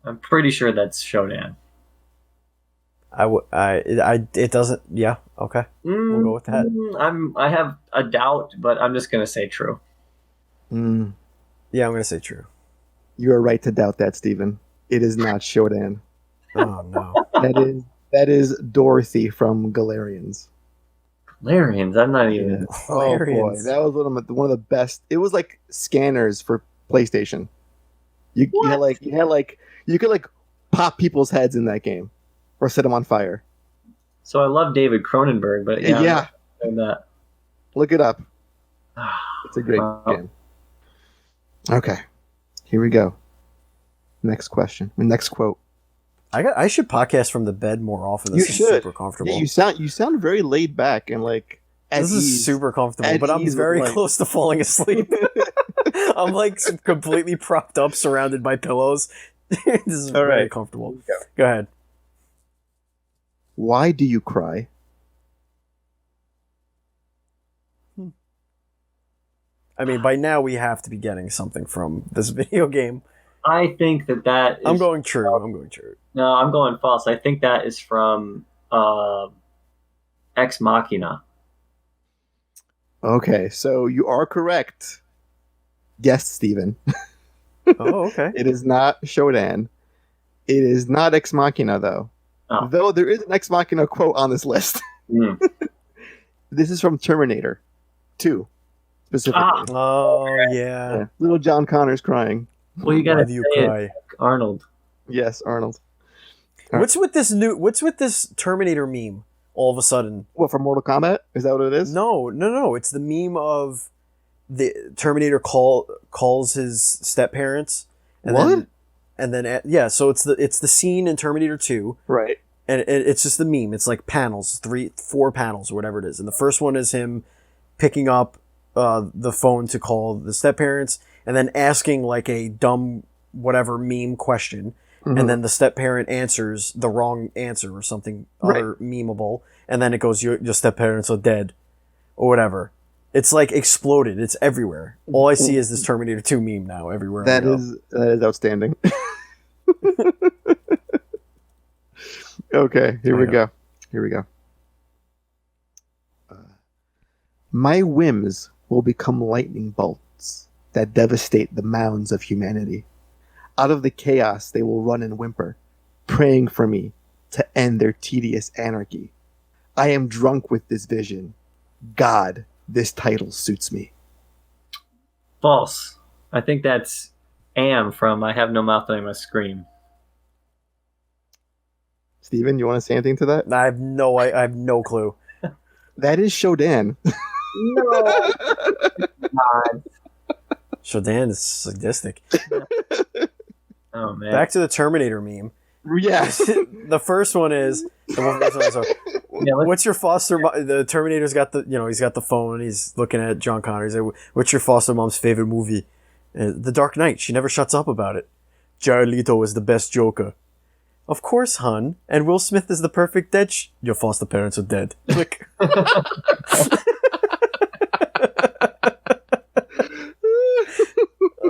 I'm pretty sure that's Shodan. It doesn't. Yeah. Okay. We'll go with that. I have a doubt, but I'm just gonna say true. Yeah, I'm gonna say true. You are right to doubt that, Stephen. It is not Shodan. Oh no. That is Dorothy from Galarians. Galarians. I'm not even. Oh boy, that was one of the best. It was like scanners for PlayStation. You could pop people's heads in that game, or set them on fire. So I love David Cronenberg, but yeah. That. Look it up. It's a great game. Okay, here we go. Next question. Next quote. I should podcast from the bed more often. This is super comfortable. Yeah, you sound very laid back and like this is super comfortable, but I'm very close to falling asleep. I'm like completely propped up, surrounded by pillows. This is very comfortable. Go ahead. Why do you cry? I mean, by now we have to be getting something from this video game. I think that is... I'm going true. No, I'm going false. I think that is from Ex Machina. Okay, so you are correct. Yes, Stephen. Oh, okay. It is not Shodan. It is not Ex Machina, though. Oh. Though there is an Ex Machina quote on this list. This is from Terminator 2, specifically. Oh, yeah. Little John Connor's crying. Well, you gotta say Arnold. Yes, Arnold. What's with this Terminator meme? All of a sudden, what, from Mortal Kombat? Is that what it is? No. It's the meme of the Terminator calls his step parents. And then so it's the scene in Terminator 2, right? And it's just the meme. It's like panels, 4 panels or whatever it is. And the first one is him picking up the phone to call the step parents, and then asking like a dumb whatever meme question. And then the step parent answers the wrong answer or something other memeable, and then it goes, your step parents are dead, or whatever. It's like exploded. It's everywhere. All I see is this Terminator 2 meme now everywhere. That is outstanding. Okay, here we go. My whims will become lightning bolts that devastate the mounds of humanity. Out of the chaos they will run and whimper, praying for me to end their tedious anarchy. I am drunk with this vision. God, this title suits me. False. I think that's Am from I Have No Mouth and I Must Scream. Steven, you want to say anything to that? I have no clue. That is Shodan. No. God. Shodan is sadistic. Oh man! Back to the Terminator meme. Yes. The first one is. What's your foster? The Terminator's got he's got the phone. He's looking at John Connor. He's like, "What's your foster mom's favorite movie?" The Dark Knight. She never shuts up about it. Jared Leto is the best Joker. Of course, hun. And Will Smith is the perfect dead. Your foster parents are dead. Click.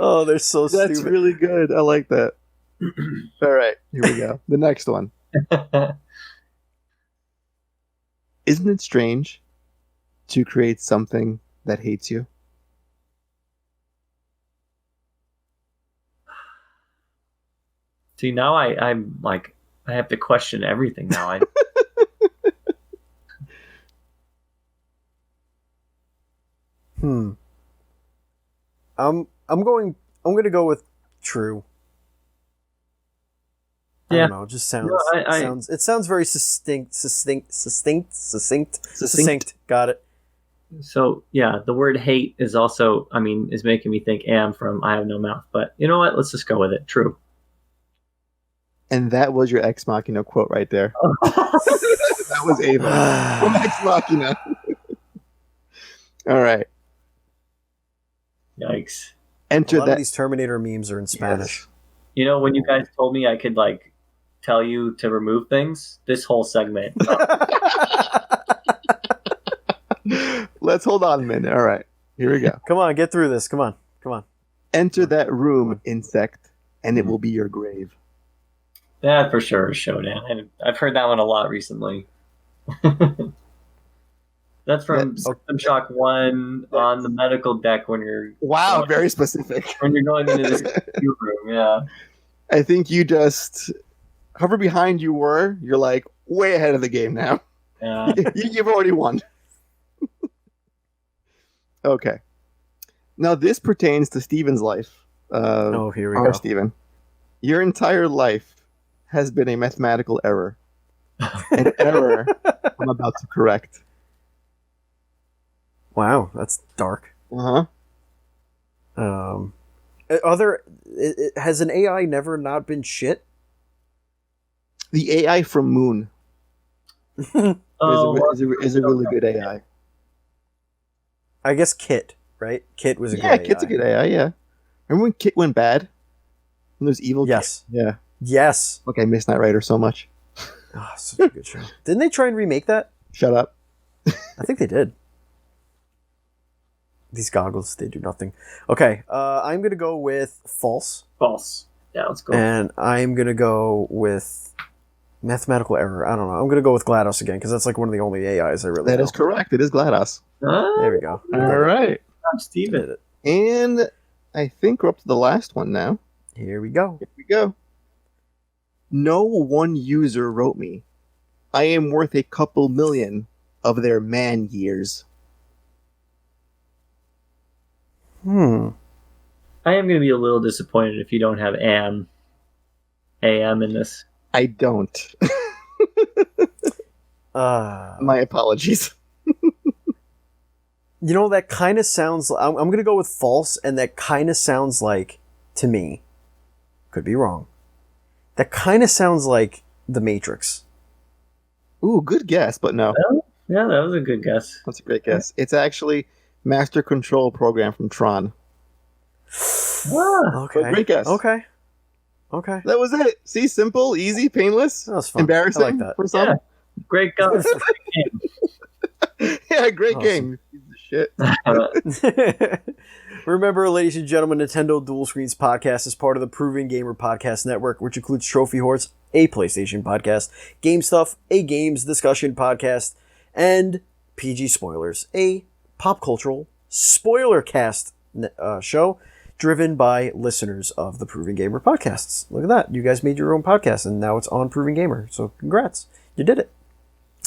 Oh, they're so stupid. That's really good. I like that. All right, here we go. The next one. Isn't it strange to create something that hates you? See, now I'm like, I have to question everything now. I'm going to go with true. I don't know. It just sounds. It sounds very succinct. Got it. So yeah, the word hate is also, is making me think Am from I Have No Mouth. But you know what? Let's just go with it. True. And that was your Ex Machina quote right there. That was Ava from Ex Machina. All right. Yikes. Enter A lot that. of these Terminator memes are in Spanish. You know, when you guys told me I could like tell you to remove things, this whole segment. Let's hold on a minute. All right. Here we go. Come on, get through this. Come on. Enter that room, insect, and it will be your grave. That for sure is Shodan. I've heard that one a lot recently. That's from System Shock 1 on the medical deck when you're... Wow, very specific. When you're going into this queue room, yeah. I think you just... However behind you were, you're like way ahead of the game now. Yeah. You've already won. Okay. Now this pertains to Steven's life. Here we our go. Steven. Your entire life has been a mathematical error. An error I'm about to correct. Wow, that's dark. Uh-huh. Has an AI never not been shit? The AI from Moon is a really good AI. I guess Kit, right? Kit was a good Yeah, AI. Kit's a good AI, yeah. Remember when Kit went bad? When there's evil Yes. Kit? Yeah. Yes. Look, I miss Knight Rider so much. Oh, such a good show. Didn't they try and remake that? Shut up. I think they did. These goggles, they do nothing. Okay, I'm going to go with false. False. Yeah, let's go. And I'm going to go with mathematical error. I don't know. I'm going to go with GLaDOS again, because that's like one of the only AIs I really That know. is correct. It is GLaDOS. There we go. All right. I'm Steven. And I think we're up to the last one now. Here we go. Here we go. No one user wrote me. I am worth a couple million of their man years. Hmm. I am going to be a little disappointed if you don't have AM in this. I don't. My apologies. You know, that kind of sounds... I'm going to go with false, and that kind of sounds like, to me, could be wrong, that kind of sounds like The Matrix. Ooh, good guess, but no. Yeah, that was a good guess. That's a great guess. It's actually Master Control Program from Tron. Okay. But great guess. Okay. That was it. See, simple, easy, painless. That was fun. Embarrassing I like that. for some. Yeah. Great guess. Yeah, great Awesome. game. Piece of shit. Remember, ladies and gentlemen, Nintendo Dual Screens Podcast is part of the Proven Gamer Podcast Network, which includes Trophy Horse, a PlayStation podcast, Game Stuff, a games discussion podcast, and PG Spoilers, a pop cultural spoiler cast show driven by listeners of the Proven Gamer Podcasts. Look at that. You guys made your own podcast, and now it's on Proven Gamer. So congrats. You did it.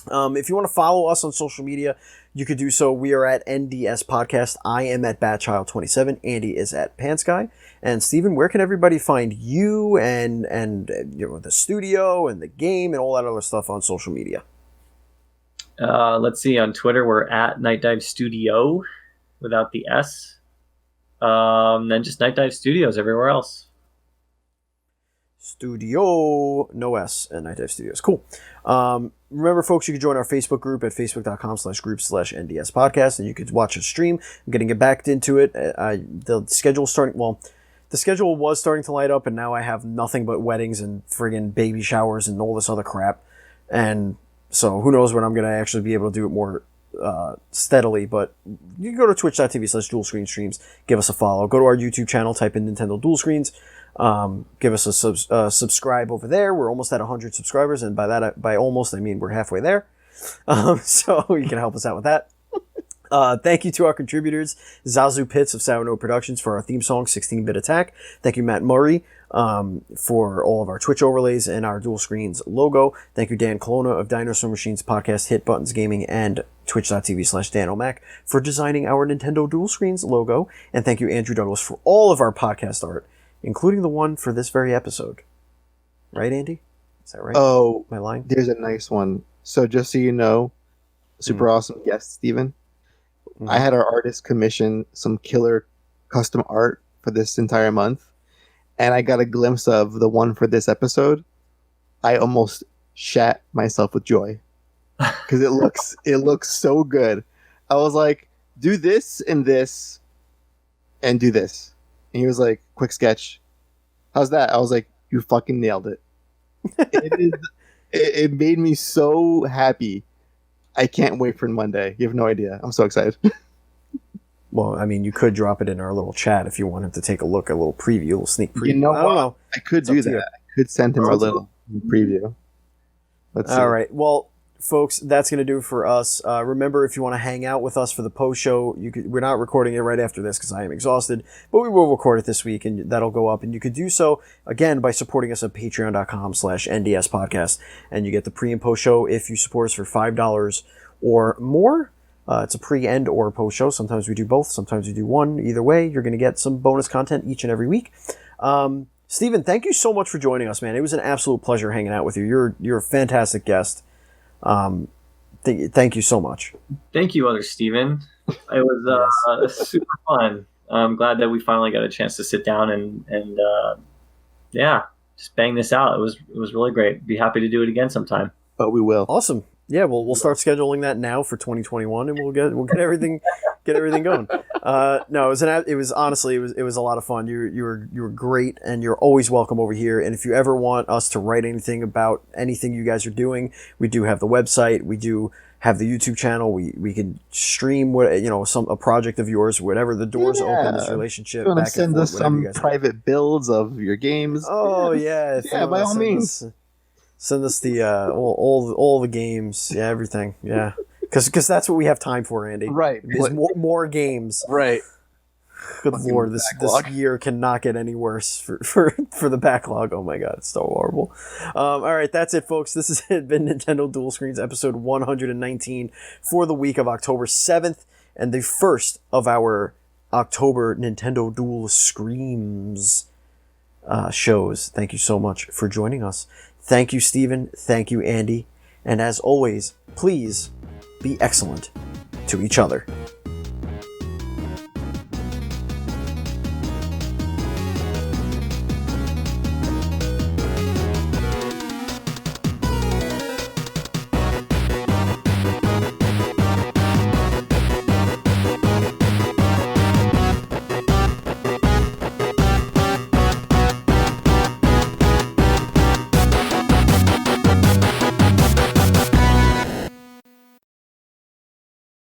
If you want to follow us on social media, you could do so. We are at NDSPodcast. I am at Batchild27. Andy is at Pansky. And Steven, where can everybody find you and you know, the studio and the game and all that other stuff on social media? Let's see. On Twitter, we're at Nightdive Studio without the S. Then just Nightdive Studios everywhere else. Studio, no S, and Nightdive Studios. Cool. Remember, folks, you can join our Facebook group at facebook.com/group/NDSPodcast, and you could watch a stream. I'm getting it back into it. The schedule was starting to light up, and now I have nothing but weddings and friggin' baby showers and all this other crap. And so who knows when I'm going to actually be able to do it more steadily, but you can go to twitch.tv/dualscreenstreams, give us a follow. Go to our YouTube channel, type in Nintendo Dual Screens. Give us a subscribe over there. We're almost at 100 subscribers, and by almost, I mean we're halfway there. So you can help us out with that. Thank you to our contributors, Zazu Pitts of Sour Note Productions for our theme song, 16-Bit Attack. Thank you, Matt Murray, for all of our Twitch overlays and our Dual Screens logo. Thank you, Dan Colonna of Dinosaur Machines Podcast, Hit Buttons Gaming, and twitch.tv/DanOMac for designing our Nintendo Dual Screens logo. And thank you, Andrew Douglas, for all of our podcast art, including the one for this very episode. Right, Andy? Is that right? Oh, my line? There's a nice one. So just so you know, super awesome guest, Steven. I had our artist commission some killer custom art for this entire month, and I got a glimpse of the one for this episode. I almost shat myself with joy because it looks so good. I was like, do this and this and do this. And he was like, quick sketch. How's that? I was like, you fucking nailed it. It made me so happy. I can't wait for Monday. You have no idea. I'm so excited. Well, I mean, you could drop it in our little chat if you wanted to take a look, a little preview, a little sneak preview. You know I don't know. I could do that. I could send him a little preview. Let's see. All right. Well, folks, that's going to do it for us. Remember, if you want to hang out with us for the post show, we're not recording it right after this because I am exhausted, but we will record it this week and that'll go up. And you could do so again by supporting us at patreon.com/NDSPodcast. And you get the pre and post show if you support us for $5 or more. It's a pre and or post show. Sometimes we do both. Sometimes we do one. Either way, you're going to get some bonus content each and every week. Steven, thank you so much for joining us, man. It was an absolute pleasure hanging out with you. You're a fantastic guest. Thank you so much. Thank you, other Steven. It was super fun. I'm glad that we finally got a chance to sit down and just bang this out. It was really great. Be happy to do it again sometime. But we will. Awesome. Yeah, we'll start scheduling that now for 2021, and we'll get everything going. No, it was honestly it was a lot of fun. You were great, and you're always welcome over here. And if you ever want us to write anything about anything you guys are doing, we do have the website. We do have the YouTube channel. We can stream a project of yours, whatever. The door's open. This relationship. You want to send us some private builds of your games? Oh yeah, by all means. Send us the all the games, everything, because that's what we have time for, Andy. Right, is more games. Right. Good Lord, this year cannot get any worse for the backlog. Oh my God, it's so horrible. All right, that's it, folks. This has been Nintendo Dual Screens episode 119 for the week of October 7th and the first of our October Nintendo Dual Screens shows. Thank you so much for joining us. Thank you, Steven. Thank you, Andy. And as always, please be excellent to each other.